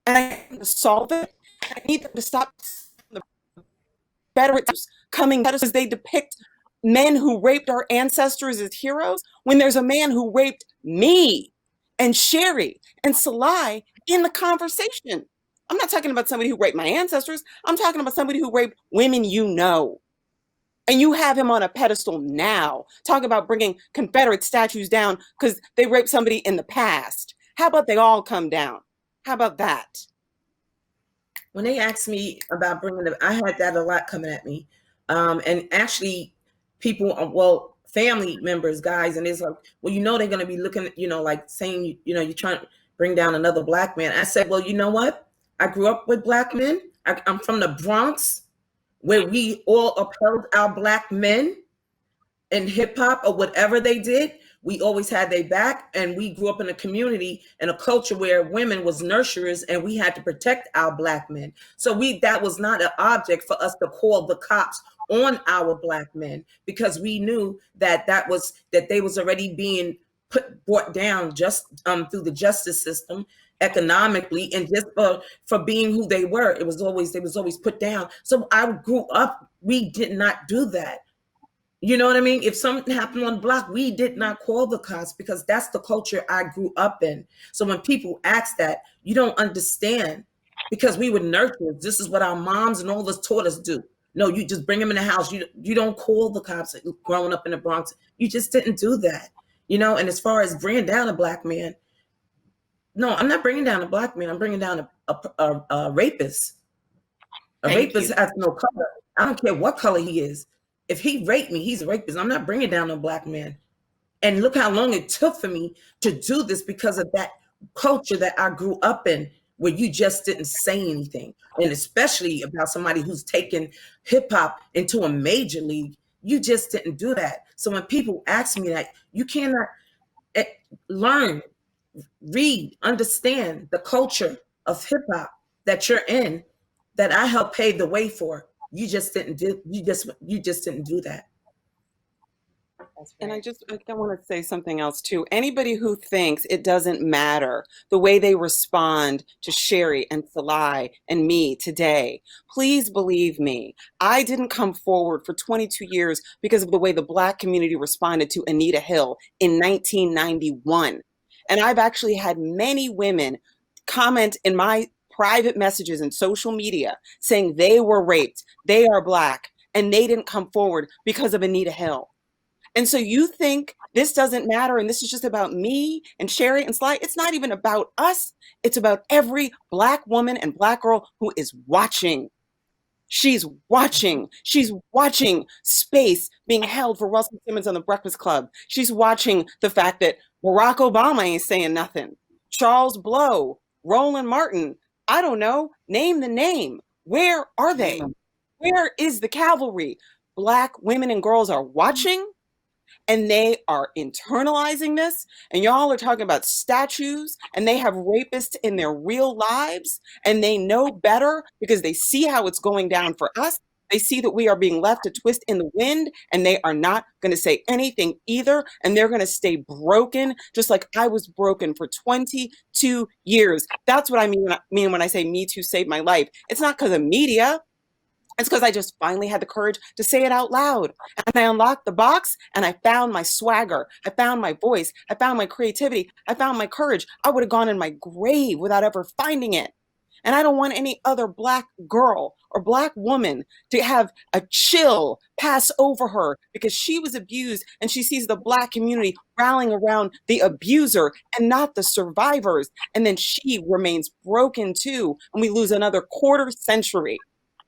And I need to solve it. I need them to stop the Confederates coming at us as they depict men who raped our ancestors as heroes when there's a man who raped me and Sheri and Salai in the conversation. I'm not talking about somebody who raped my ancestors. I'm talking about somebody who raped women you know. And you have him on a pedestal now, talking about bringing Confederate statues down because they raped somebody in the past. How about they all come down? How about that? When they asked me about bringing it, I had that a lot coming at me. And actually, people, well, family members, guys, and it's like, well, they're going to be looking, like saying, you're trying to bring down another Black man. I said, well, you know what? I grew up with Black men. I'm from the Bronx, where we all upheld our Black men in hip hop or whatever they did. We always had their back, and we grew up in a community and a culture where women was nurturers, and we had to protect our Black men. So that was not an object for us to call the cops on our Black men, because we knew that they was already being brought down just through the justice system, economically, and just for being who they were. They was always put down. So I grew up, we did not do that. You know what I mean? If something happened on the block, we did not call the cops, because that's the culture I grew up in. So when people ask that, you don't understand, because we were nurtured. This is what our moms and all of us taught us to do. No, you just bring them in the house. You don't call the cops. Growing up in the Bronx, you just didn't do that. And as far as bringing down a Black man, no, I'm not bringing down a Black man. I'm bringing down a rapist. A rapist has no color. I don't care what color he is. If he raped me, he's a rapist. I'm not bringing down a Black man. And look how long it took for me to do this, because of that culture that I grew up in, where you just didn't say anything. And especially about somebody who's taken hip hop into a major league, you just didn't do that. So when people ask me that, you cannot learn, read, understand the culture of hip hop that you're in, that I helped pave the way for. You just didn't do that. And I want to say something else too. Anybody who thinks it doesn't matter the way they respond to Sheri and Salai and me today, please believe me. I didn't come forward for 22 years because of the way the Black community responded to Anita Hill in 1991. And I've actually had many women comment in my private messages and social media saying they were raped, they are Black, and they didn't come forward because of Anita Hill. And so you think this doesn't matter, and this is just about me and Sheri and Sly. It's not even about us. It's about every Black woman and Black girl who is watching. She's watching. She's watching space being held for Russell Simmons on the Breakfast Club. She's watching the fact that Barack Obama ain't saying nothing. Charles Blow, Roland Martin, I don't know, name the name. Where are they? Where is the cavalry? Black women and girls are watching, and they are internalizing this. And y'all are talking about statues, and they have rapists in their real lives, and they know better because they see how it's going down for us. They see that we are being left to twist in the wind, and they are not going to say anything either. And they're going to stay broken, just like I was broken for 22 years. That's what I mean when I say Me Too saved my life. It's not because of media. It's because I just finally had the courage to say it out loud. And I unlocked the box, and I found my swagger. I found my voice. I found my creativity. I found my courage. I would have gone in my grave without ever finding it. And I don't want any other Black girl or Black woman to have a chill pass over her because she was abused, and she sees the Black community rallying around the abuser and not the survivors. And then she remains broken too, and we lose another quarter century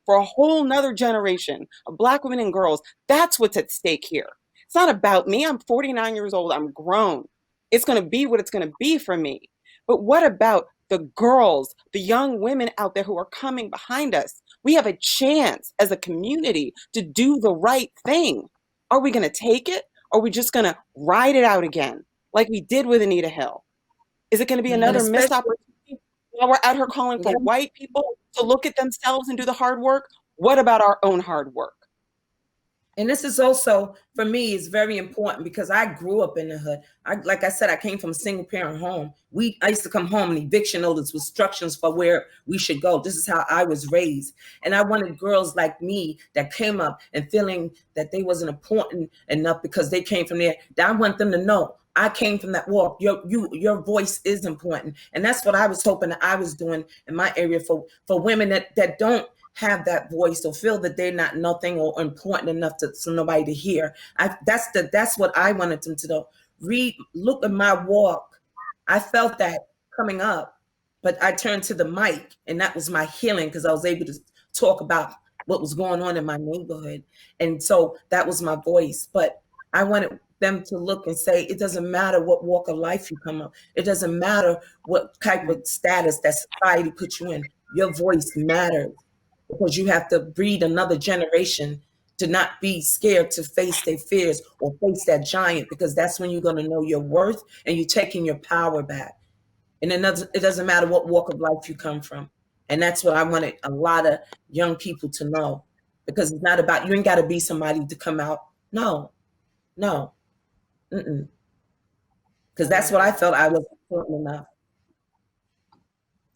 for a whole nother generation of Black women and girls. That's what's at stake here. It's not about me. I'm 49 years old. I'm grown. It's going to be what it's going to be for me. But what about the girls, the young women out there who are coming behind us? We have a chance as a community to do the right thing. Are we going to take it? Or are we just going to ride it out again like we did with Anita Hill? Is it going to be another missed opportunity while we're out here calling for white people to look at themselves and do the hard work? What about our own hard work? And this is also, for me, is very important because I grew up in the hood. Like I said, I came from a single parent home. I used to come home and eviction notice with instructions for where we should go. This is how I was raised. And I wanted girls like me that came up and feeling that they wasn't important enough because they came from there. That I want them to know I came from that walk. Your voice is important. And that's what I was hoping that I was doing in my area for women that don't have that voice or feel that they're not nothing or important enough for nobody to hear. That's what I wanted them to know. Look at my walk. I felt that coming up, but I turned to the mic, and that was my healing, because I was able to talk about what was going on in my neighborhood. And so that was my voice. But I wanted them to look and say, it doesn't matter what walk of life you come up. It doesn't matter what type of status that society puts you in. Your voice matters, because you have to breed another generation to not be scared to face their fears or face that giant, because that's when you're going to know your worth and you're taking your power back. And it doesn't matter what walk of life you come from. And that's what I wanted a lot of young people to know, because it's not about, you ain't got to be somebody to come out. No. Because that's what I felt I was important enough.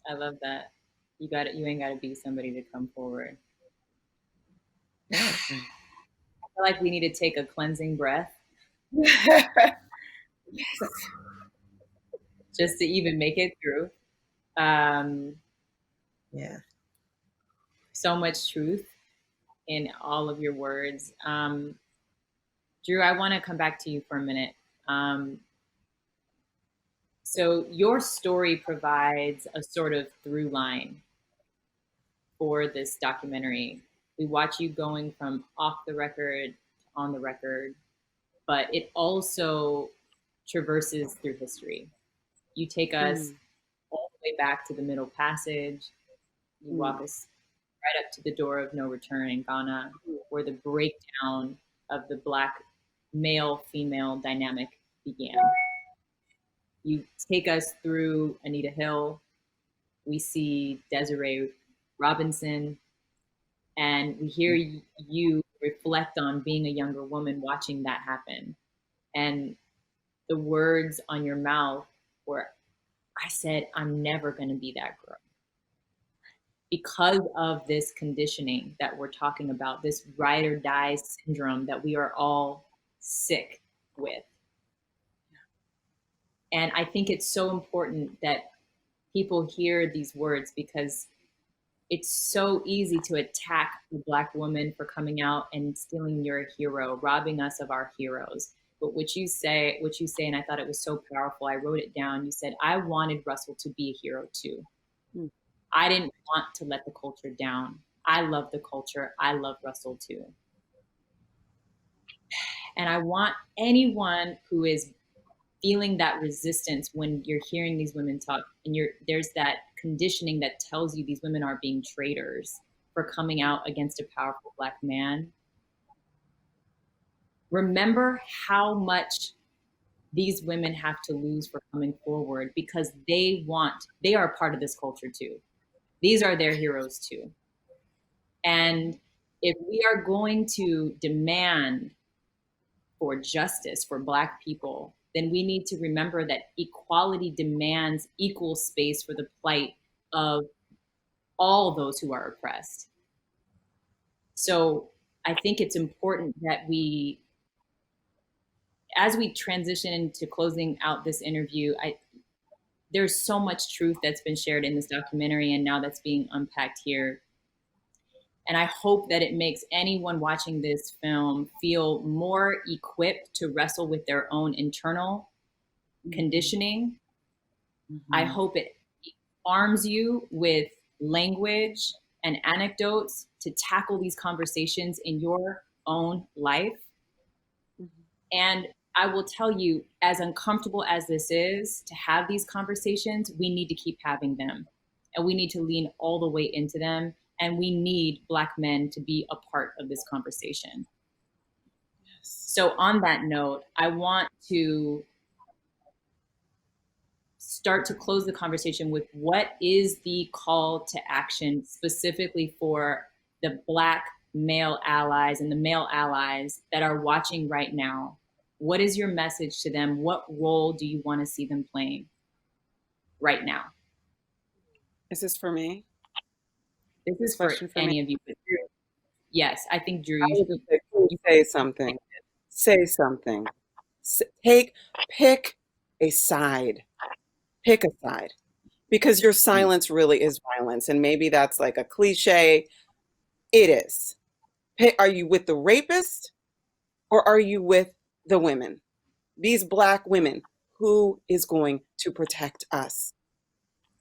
I love that. You ain't got to be somebody to come forward. I feel like we need to take a cleansing breath. Just to even make it through. Yeah. So much truth in all of your words. Drew, I want to come back to you for a minute. So your story provides a sort of through line for this documentary. We watch you going from off the record to on the record, but it also traverses through history. You take us all the way back to the Middle Passage. You walk us right up to the door of no return in Ghana, where the breakdown of the Black male-female dynamic began. You take us through Anita Hill. We see Desiree Robinson, and we hear you reflect on being a younger woman watching that happen. And the words on your mouth were, I said, I'm never going to be that girl. Because of this conditioning that we're talking about, this ride or die syndrome that we are all sick with. And I think it's so important that people hear these words, because it's so easy to attack the Black woman for coming out and stealing your hero, robbing us of our heroes. But what you say, and I thought it was so powerful, I wrote it down. You said, I wanted Russell to be a hero too. I didn't want to let the culture down. I love the culture. I love Russell too. And I want anyone who is feeling that resistance when you're hearing these women talk, and there's that conditioning that tells you these women are being traitors for coming out against a powerful Black man. Remember how much these women have to lose for coming forward, because they are a part of this culture too. These are their heroes too. And if we are going to demand for justice for Black people, then we need to remember that equality demands equal space for the plight of all those who are oppressed. So I think it's important that as we transition into closing out this interview, there's so much truth that's been shared in this documentary, and now that's being unpacked here. And I hope that it makes anyone watching this film feel more equipped to wrestle with their own internal conditioning. I hope it arms you with language and anecdotes to tackle these conversations in your own life. And I will tell you, as uncomfortable as this is to have these conversations, we need to keep having them, and we need to lean all the way into them. And we need Black men to be a part of this conversation. So on that note, I want to start to close the conversation with, what is the call to action specifically for the Black male allies and the male allies that are watching right now? What is your message to them? What role do you want to see them playing right now? Is this for me? This is for any of you. Yes, I think Drew, you say something. Say something. Pick a side. Pick a side. Because your silence really is violence. And maybe that's like a cliche. It is. Are you with the rapist, or are you with the women? These Black women. Who is going to protect us?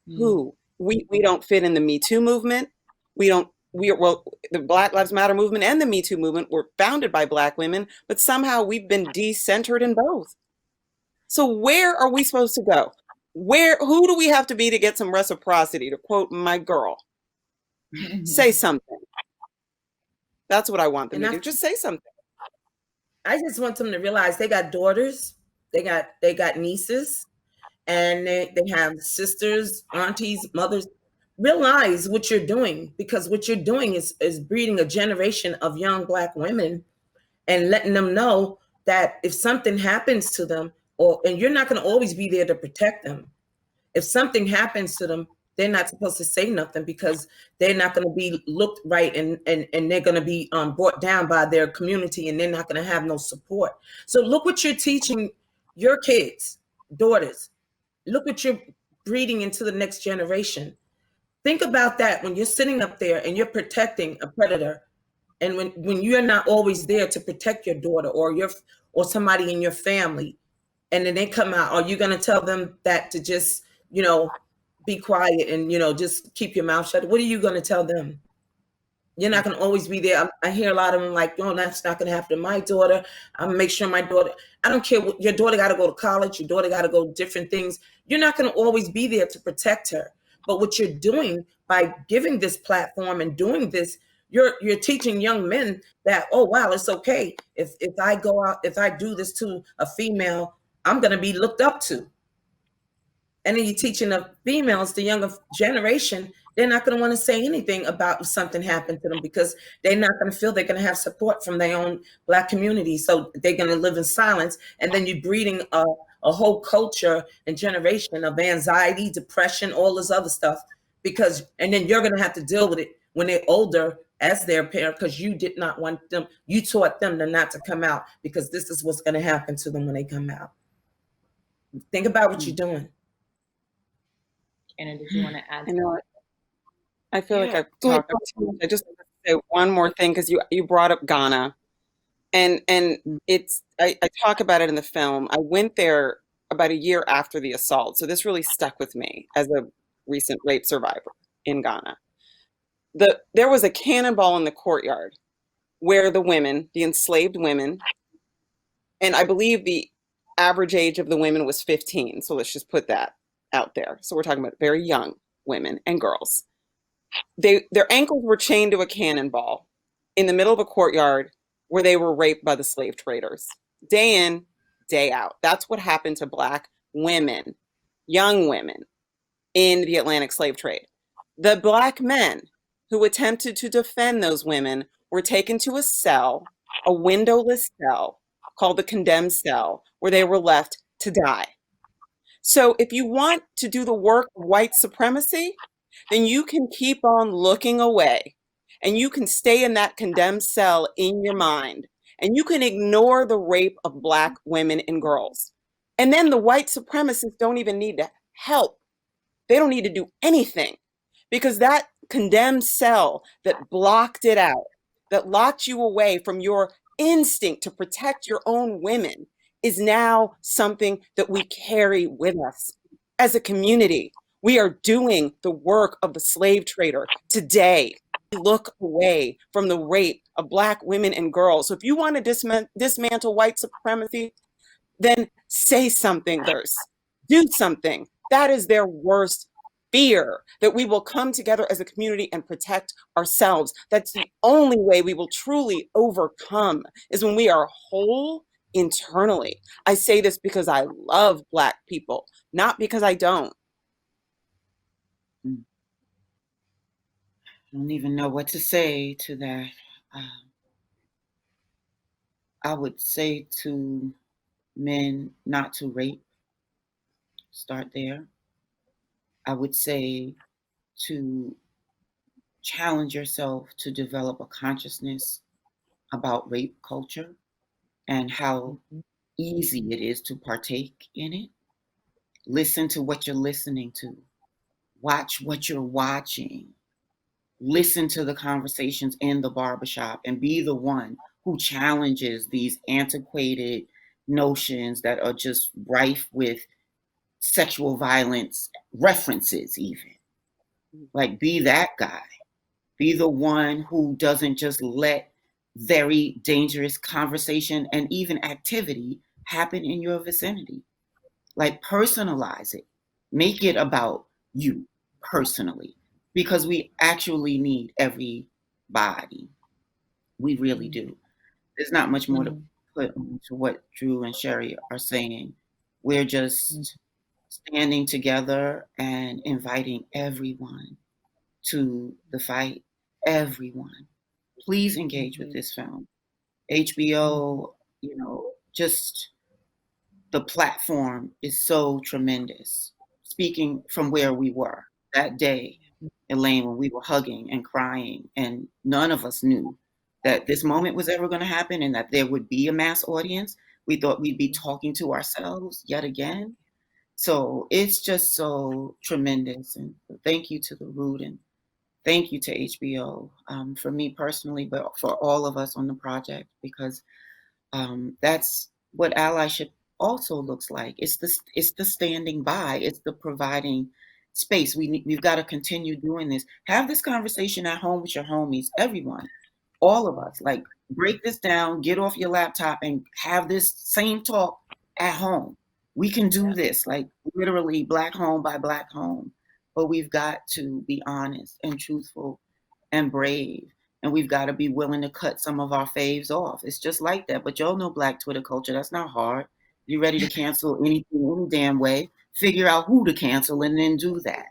Who? We don't fit in the Me Too movement. Well, the Black Lives Matter movement and the Me Too movement were founded by Black women, but somehow we've been decentered in both. So where are we supposed to go? Who do we have to be to get some reciprocity? To quote my girl, say something. That's what I want them to do. Just say something. I just want them to realize they got daughters, they got nieces, and they have sisters, aunties, mothers. Realize what you're doing, because what you're doing is breeding a generation of young Black women and letting them know that if something happens to them, and you're not going to always be there to protect them. If something happens to them, they're not supposed to say nothing, because they're not going to be looked right, and they're going to be brought down by their community, and they're not going to have no support. So look what you're teaching your kids, daughters. Look what you're breeding into the next generation. Think about that when you're sitting up there and you're protecting a predator, and when you're not always there to protect your daughter or somebody in your family, and then they come out, are you going to tell them that to just, be quiet and, just keep your mouth shut? What are you going to tell them? You're not going to always be there. I hear a lot of them like, no, that's not going to happen to my daughter. I'm going to make sure my daughter, I don't care what, your daughter got to go to college. Your daughter got to go different things. You're not going to always be there to protect her. But what you're doing by giving this platform and doing this, you're teaching young men that, oh, wow, it's okay. If I go out, if I do this to a female, I'm going to be looked up to. And then you're teaching the females, the younger generation, they're not going to want to say anything about if something happened to them, because they're not going to feel they're going to have support from their own Black community. So they're going to live in silence. And then you're breeding a whole culture and generation of anxiety, depression, all this other stuff. And then you're going to have to deal with it when they're older as their parent, because you did not want them, you taught them not to come out, because this is what's going to happen to them when they come out. Think about what you're doing. Anna, did you want to add? I know. I feel like I've talked too much. I just want to say one more thing, because you brought up Ghana, and it's I talk about it in the film. I went there about a year after the assault, so this really stuck with me as a recent rape survivor in Ghana. There was a cannonball in the courtyard where the women, the enslaved women, and I believe the average age of the women was 15. So let's just put that out there. So we're talking about very young women and girls. Their ankles were chained to a cannonball in the middle of a courtyard where they were raped by the slave traders, day in, day out. That's what happened to Black women, young women, in the Atlantic slave trade. The Black men who attempted to defend those women were taken to a cell, a windowless cell called the condemned cell, where they were left to die. So if you want to do the work of white supremacy, then you can keep on looking away, and you can stay in that condemned cell in your mind, and you can ignore the rape of Black women and girls. And then the white supremacists don't even need to help. They don't need to do anything, because that condemned cell that blocked it out, that locked you away from your instinct to protect your own women, is now something that we carry with us as a community. We are doing the work of the slave trader today. We look away from the rape of Black women and girls. So if you want to dismantle white supremacy, then say something first. Do something. That is their worst fear, that we will come together as a community and protect ourselves. That's the only way we will truly overcome, is when we are whole internally. I say this because I love Black people, not because I don't. I don't even know what to say to that. I would say to men not to rape. Start there. I would say to challenge yourself to develop a consciousness about rape culture and how easy it is to partake in it. Listen to what you're listening to. Watch what you're watching. Listen to the conversations in the barbershop, and be the one who challenges these antiquated notions that are just rife with sexual violence references even. Like, be that guy. Be the one who doesn't just let very dangerous conversation and even activity happen in your vicinity. Like, personalize it. Make it about you personally, because we actually need everybody. We really do. There's not much more to put into what Drew and Sheri are saying. We're just standing together and inviting everyone to the fight. Everyone. Please engage with this film. HBO, just the platform is so tremendous. Speaking from where we were that day, Elaine, when we were hugging and crying, and none of us knew that this moment was ever going to happen and that there would be a mass audience. We thought we'd be talking to ourselves yet again. So it's just so tremendous. And thank you to the Root, and thank you to HBO, for me personally, but for all of us on the project, because that's what allyship also looks like. It's the standing by. It's the providing space. We've got to continue doing this. Have this conversation at home with your homies, everyone, all of us. Like, break this down, get off your laptop, and have this same talk at home. We can do this, like, literally Black home by Black home. But we've got to be honest and truthful and brave. And we've got to be willing to cut some of our faves off. It's just like that. But y'all know Black Twitter culture. That's not hard. You're ready to cancel anything, any damn way. Figure out who to cancel and then do that.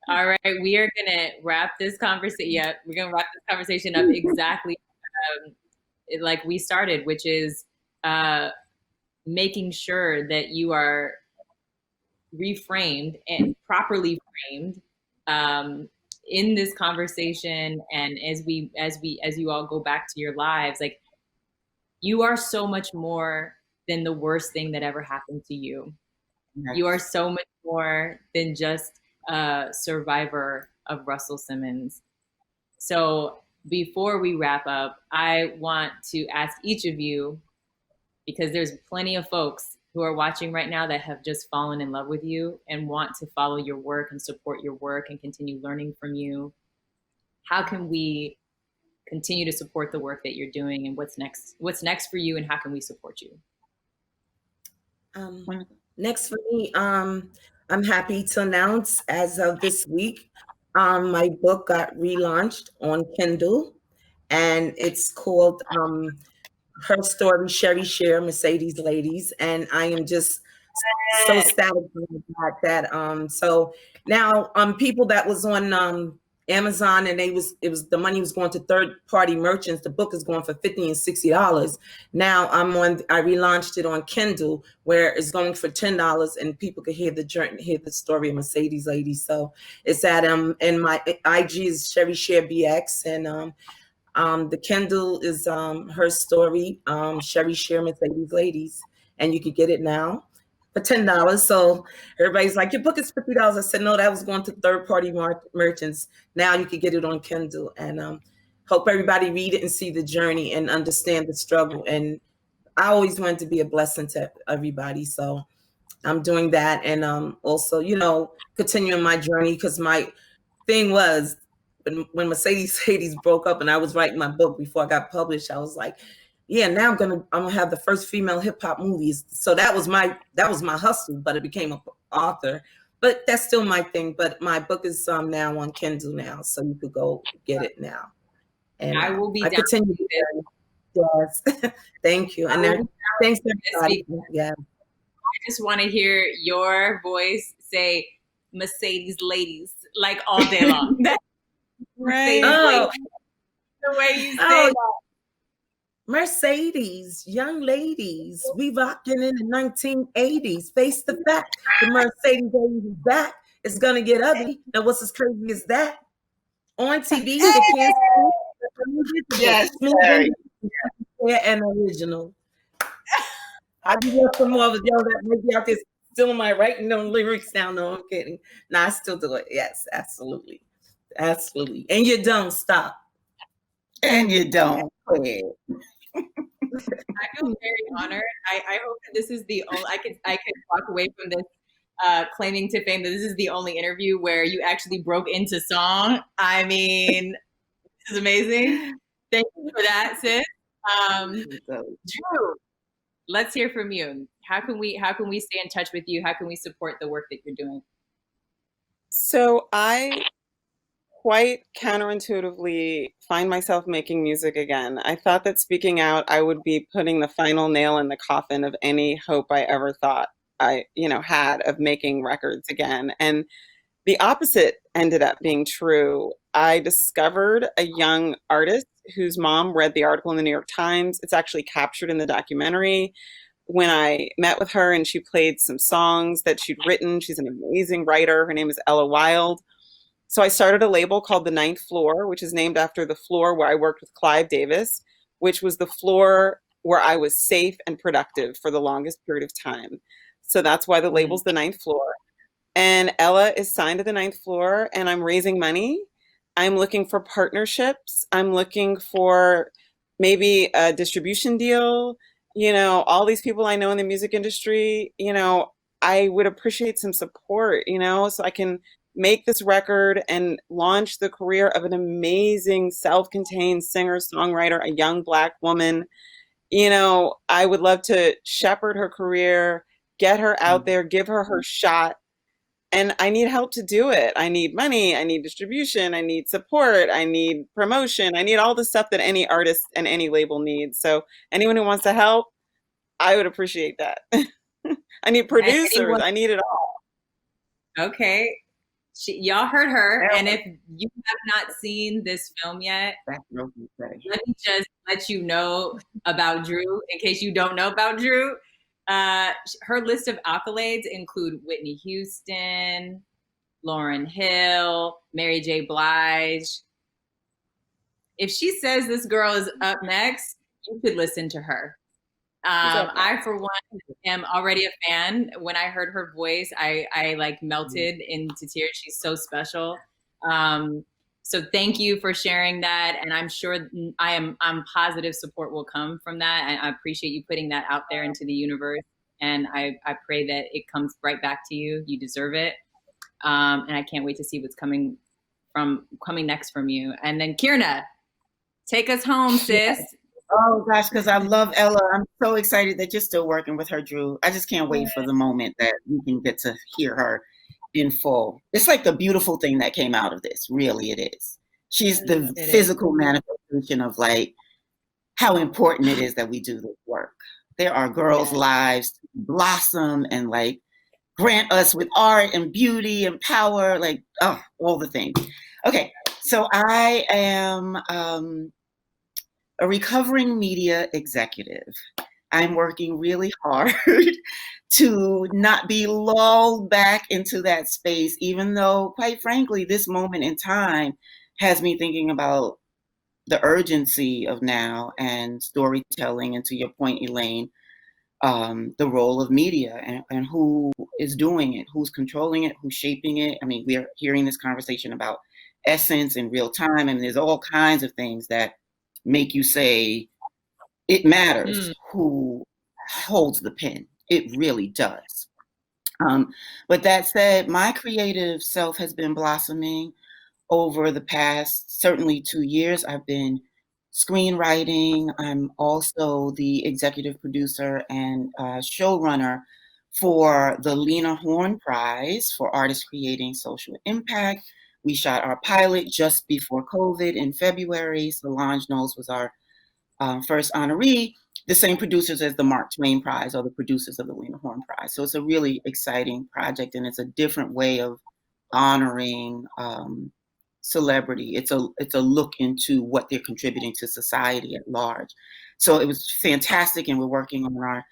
All right, we are gonna wrap this conversation. Yeah, we're gonna wrap this conversation up exactly like we started, which is making sure that you are reframed and properly framed in this conversation. And as you all go back to your lives, like, you are so much more than the worst thing that ever happened to you. Yes. You are so much more than just a survivor of Russell Simmons. So before we wrap up, I want to ask each of you, because there's plenty of folks who are watching right now that have just fallen in love with you and want to follow your work and support your work and continue learning from you. How can we continue to support the work that you're doing, and what's next for you, and how can we support you? Next for me, I'm happy to announce, as of this week, my book got relaunched on Kindle, and it's called Her Story, Sheri Sher, Mercedes Ladies, and I am just so ecstatic about that. So now, people that was on Amazon, and it was the money was going to third-party merchants. The book is going for $50 and $60. Now I relaunched it on Kindle, where it's going for $10, and people could hear the journey, hear the story of Mercedes Ladies. So it's at and my IG is Sheri Sher BX, and the Kindle is Her Story, Sheri Sher, Mercedes Ladies, and you can get it now for $10. So everybody's like, your book is $50. I said, no, that was going to third-party merchants. Now you can get it on Kindle, and hope everybody read it and see the journey and understand the struggle. And I always wanted to be a blessing to everybody, so I'm doing that. And also, continuing my journey, because my thing was, when Mercedes Ladies broke up and I was writing my book before I got published, I was like, yeah, now I'm gonna have the first female hip hop movies. So that was my hustle, but it became an author. But that's still my thing. But my book is now on Kindle now, so you could go get it now. And I will be I continue to yes. Thank you. And then thanks everybody. Yeah. I just want to hear your voice say Mercedes Ladies like all day long. Right. The way you say that. Mercedes, young ladies, we rocking in the 1980s. Face the fact, the Mercedes ladies is back. It's gonna get ugly. Now, what's as crazy as that? On TV, they can't see. Yes, and original. I do want some more of y'all that might be out there still my writing on lyrics now. No, I'm kidding. No, I still do it. Yes, absolutely. Absolutely. And you don't stop. And you don't quit. I feel very honored. I hope that this is the only, I could walk away from this claiming to fame that this is the only interview where you actually broke into song. I mean, this is amazing. Thank you for that, sis. Drew, let's hear from you. How can we stay in touch with you? How can we support the work that you're doing? So I quite counterintuitively find myself making music again. I thought that speaking out, I would be putting the final nail in the coffin of any hope I ever thought I, had of making records again. And the opposite ended up being true. I discovered a young artist whose mom read the article in the New York Times. It's actually captured in the documentary. When I met with her and she played some songs that she'd written, she's an amazing writer. Her name is Ella Wild. So I started a label called The Ninth Floor, which is named after the floor where I worked with Clive Davis, which was the floor where I was safe and productive for the longest period of time. So that's why the label's The Ninth Floor. And Ella is signed to The Ninth Floor, and I'm raising money. I'm looking for partnerships. I'm looking for maybe a distribution deal. All these people I know in the music industry, I would appreciate some support, so I can make this record and launch the career of an amazing self-contained singer, songwriter, a young Black woman. I would love to shepherd her career, get her out there, give her her shot. And I need help to do it. I need money, I need distribution, I need support, I need promotion, I need all the stuff that any artist and any label needs. So anyone who wants to help, I would appreciate that. I need producers, I need it all. Okay. Y'all heard her. And if you have not seen this film yet, let me just let you know about Drew in case you don't know about Drew. Her list of accolades include Whitney Houston, Lauryn Hill, Mary J. Blige. If she says this girl is up next, you could listen to her. I, for one, am already a fan. When I heard her voice, I like melted into tears. She's so special. So thank you for sharing that. And I'm sure I'm positive support will come from that. And I appreciate you putting that out there into the universe. And I pray that it comes right back to you. You deserve it. And I can't wait to see what's coming next from you. And then Kierna, take us home, sis. Yes. Oh gosh, because I love Ella. I'm so excited that you're still working with her, Drew. I just can't wait for the moment that we can get to hear her in full. It's like the beautiful thing that came out of this. Really, it is. She's the physical manifestation of like how important it is that we do this work. There are girls' lives to blossom and like grant us with art and beauty and power, like all the things. Okay, so I am a recovering media executive. I'm working really hard to not be lulled back into that space, even though, quite frankly, this moment in time has me thinking about the urgency of now and storytelling, and to your point, Elaine, the role of media and who is doing it, who's controlling it, who's shaping it. I mean, we're hearing this conversation about essence in real time, and there's all kinds of things that make you say it matters who holds the pen. It really does. But that said, my creative self has been blossoming over the past, certainly 2 years. I've been screenwriting. I'm also the executive producer and showrunner for the Lena Horne Prize for Artists Creating Social Impact. We shot our pilot just before COVID in February. Solange Knowles was our first honoree, the same producers as the Mark Twain Prize, or the producers of the Lena Horne Prize. So it's a really exciting project, and it's a different way of honoring celebrity. It's a look into what they're contributing to society at large. So it was fantastic, and we're working on our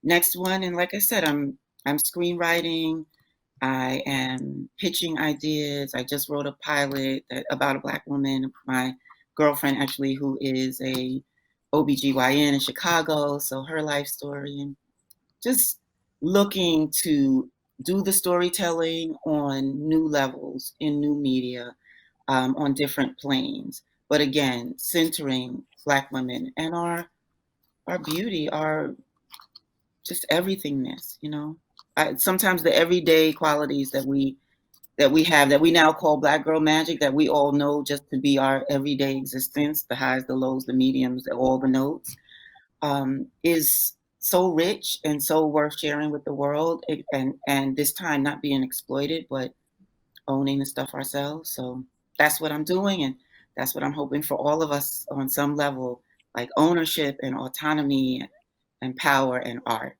next one. And like I said, I'm screenwriting. I am pitching ideas. I just wrote a pilot about a Black woman, my girlfriend actually, who is a OBGYN in Chicago. So her life story, and just looking to do the storytelling on new levels in new media, on different planes. But again, centering Black women and our beauty, our just everythingness, you know. Sometimes the everyday qualities that we have, that we now call Black girl magic, that we all know just to be our everyday existence, the highs, the lows, the mediums, all the notes, is so rich and so worth sharing with the world, and this time not being exploited, but owning the stuff ourselves. So that's what I'm doing, and that's what I'm hoping for all of us on some level, like ownership and autonomy and power and art.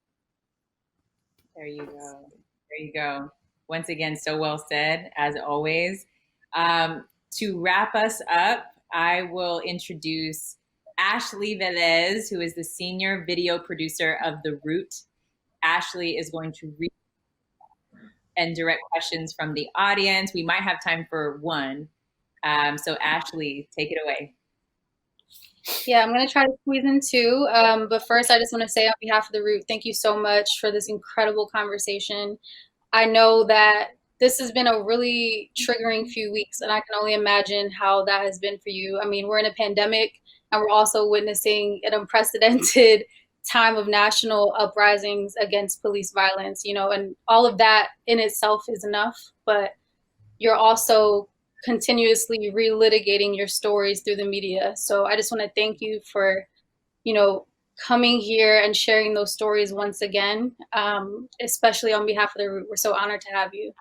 There you go. There you go. Once again, so well said, as always. To wrap us up, I will introduce Ashley Velez, who is the senior video producer of The Root. Ashley is going to read and direct questions from the audience. We might have time for one. So Ashley, take it away. Yeah, I'm going to try to squeeze in two. But first, I just want to say on behalf of The Root, thank you so much for this incredible conversation. I know that this has been a really triggering few weeks, and I can only imagine how that has been for you. I mean, we're in a pandemic, and we're also witnessing an unprecedented time of national uprisings against police violence, you know, and all of that in itself is enough. But you're also continuously relitigating your stories through the media. So I just want to thank you for, you know, coming here and sharing those stories once again, especially on behalf of The Root. We're so honored to have you.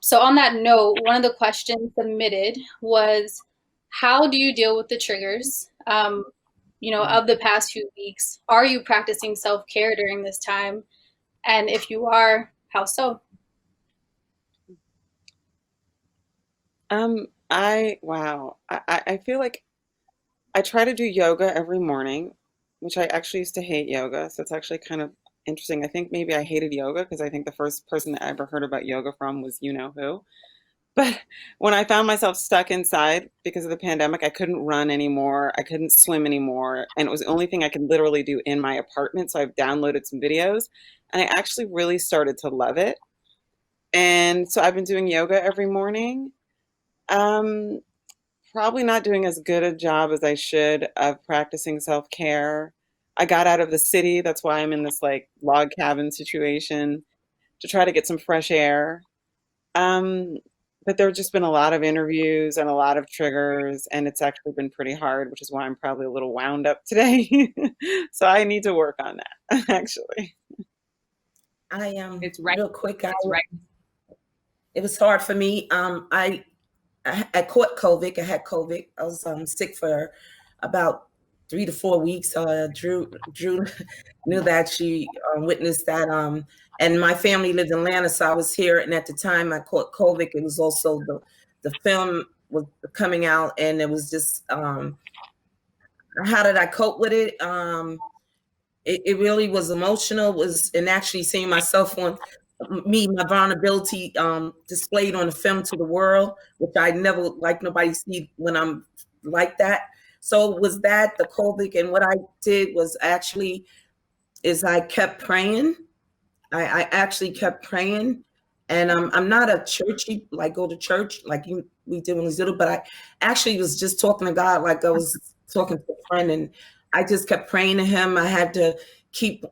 So on that note, one of the questions submitted was, how do you deal with the triggers, you know, of the past few weeks? Are you practicing self-care during this time? And if you are, how so? I feel like I try to do yoga every morning, which I actually used to hate yoga. So it's actually kind of interesting. I think maybe I hated yoga because I think the first person I ever heard about yoga from was you know who. But when I found myself stuck inside because of the pandemic, I couldn't run anymore. I couldn't swim anymore. And it was the only thing I could literally do in my apartment. So I've downloaded some videos and I actually really started to love it. And so I've been doing yoga every morning. Probably not doing as good a job as I should of practicing self-care. I got out of the city. That's why I'm in this like log cabin situation to try to get some fresh air. But there have just been a lot of interviews and a lot of triggers, and it's actually been pretty hard, which is why I'm probably a little wound up today. So I need to work on that, actually. I am It's right. real quick. It's right. It was hard for me. I caught COVID. I had COVID. I was sick for about 3 to 4 weeks. Drew knew that. She witnessed that. And my family lived in Atlanta, so I was here. And at the time I caught COVID, it was also the film was coming out, and it was just how did I cope with it? It really was emotional. And actually seeing myself on my vulnerability displayed on the film to the world, which I never like nobody see when I'm like that. So it was that, the COVID, and what I did was I kept praying. I actually kept praying, and I'm not a churchy, like go to church like we did when we was little, but I actually was just talking to God like I was talking to a friend, and I just kept praying to him. I had to keep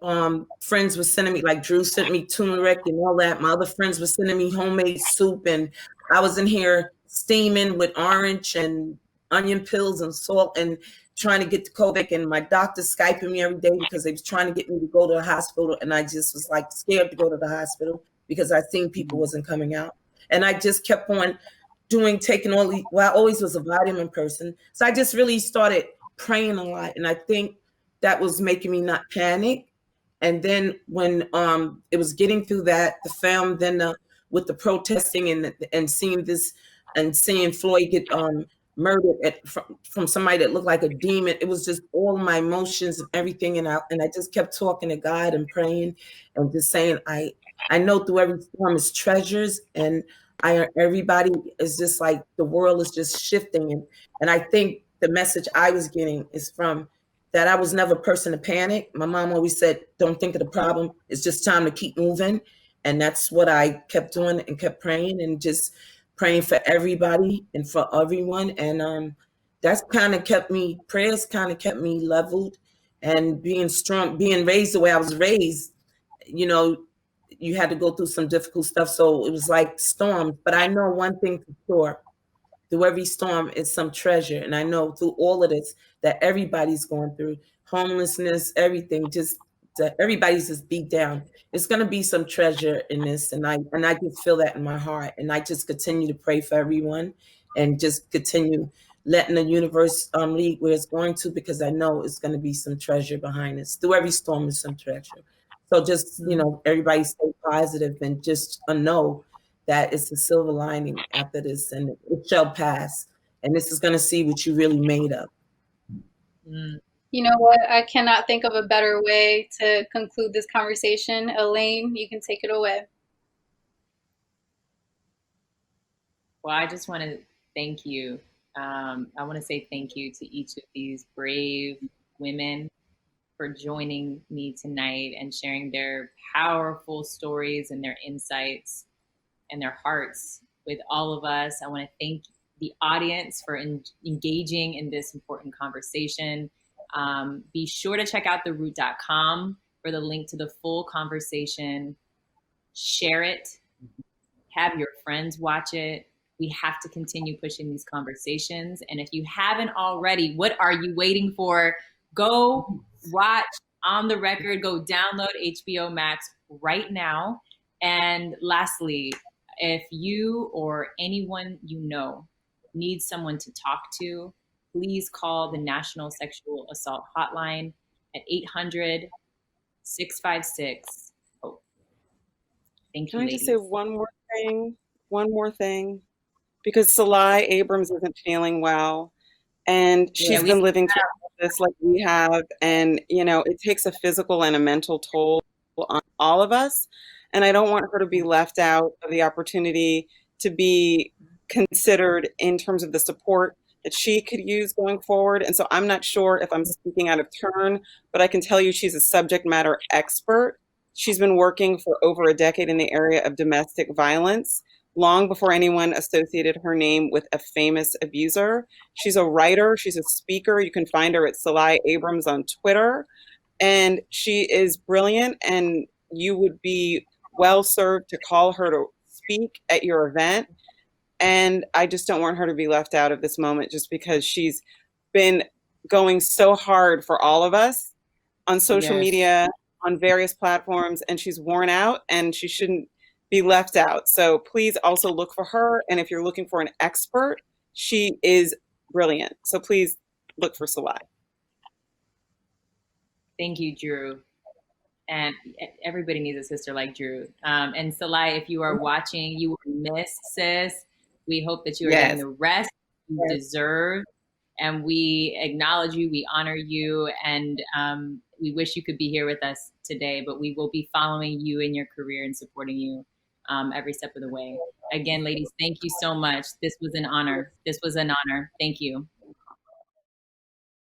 friends were sending me, like Drew sent me turmeric and all that. My other friends were sending me homemade soup, and I was in here steaming with orange and onion pills and salt and trying to get the COVID, and my doctor Skyping me every day because they was trying to get me to go to the hospital, and I just was like scared to go to the hospital because I seen people wasn't coming out. And I just kept on taking all these, well, I always was a vitamin person. So I just really started praying a lot. And I think that was making me not panic. And then when it was getting through that, the film, then with the protesting and seeing this and seeing Floyd get murdered from somebody that looked like a demon, it was just all my emotions and everything. And I just kept talking to God and praying and just saying, I know through every storm is treasures, and everybody is just like, the world is just shifting. And I think the message I was getting is from that I was never a person to panic. My mom always said, don't think of the problem. It's just time to keep moving. And that's what I kept doing and kept praying and just praying for everybody and for everyone. And that's kind of kept me, prayers kind of kept me leveled And being strong, being raised the way I was raised, you know, you had to go through some difficult stuff. So it was like storms. But I know one thing for sure: through every storm is some treasure. And I know through all of this that everybody's going through homelessness, everything, just that everybody's just beat down. It's going to be some treasure in this. And I just feel that in my heart. And I just continue to pray for everyone and just continue letting the universe lead where it's going to, because I know it's going to be some treasure behind this. Through every storm is some treasure. So just, you know, everybody stay positive and just know that it's a silver lining after this, and it shall pass. And this is going to see what you really made of. You know what? I cannot think of a better way to conclude this conversation. Elaine, you can take it away. Well, I just want to thank you. I want to say thank you to each of these brave women for joining me tonight and sharing their powerful stories and their insights and their hearts with all of us. I want to thank the audience for engaging in this important conversation. Be sure to check out theroot.com for the link to the full conversation. Share it. Have your friends watch it. We have to continue pushing these conversations. And if you haven't already, what are you waiting for? Go watch On the Record. Go download HBO Max right now. And lastly, if you or anyone you know needs someone to talk to, please call the National Sexual Assault Hotline at 800-656. Oh, thank you, Can I ladies. just say one more thing? One more thing. Because Salai Abrams isn't feeling well, and she's been living through this like we have, and you know, it takes a physical and a mental toll on all of us, and I don't want her to be left out of the opportunity to be considered in terms of the support that she could use going forward. And so I'm not sure if I'm speaking out of turn, but I can tell you she's a subject matter expert. She's been working for over a decade in the area of domestic violence, long before anyone associated her name with a famous abuser. She's a writer, she's a speaker. You can find her at Salai Abrams on Twitter. And she is brilliant, and you would be well served to call her to speak at your event. And I just don't want her to be left out of this moment, just because she's been going so hard for all of us on social media, on various platforms, and she's worn out, and she shouldn't be left out. So please also look for her. And if you're looking for an expert, she is brilliant. So please look for Salai. Thank you, Drew. And everybody needs a sister like Drew. And Salai, if you are watching, you were missed, sis. We hope that you are getting the rest you deserve. And we acknowledge you, we honor you, and we wish you could be here with us today, but we will be following you in your career and supporting you every step of the way. Again, ladies, thank you so much. This was an honor. This was an honor. Thank you.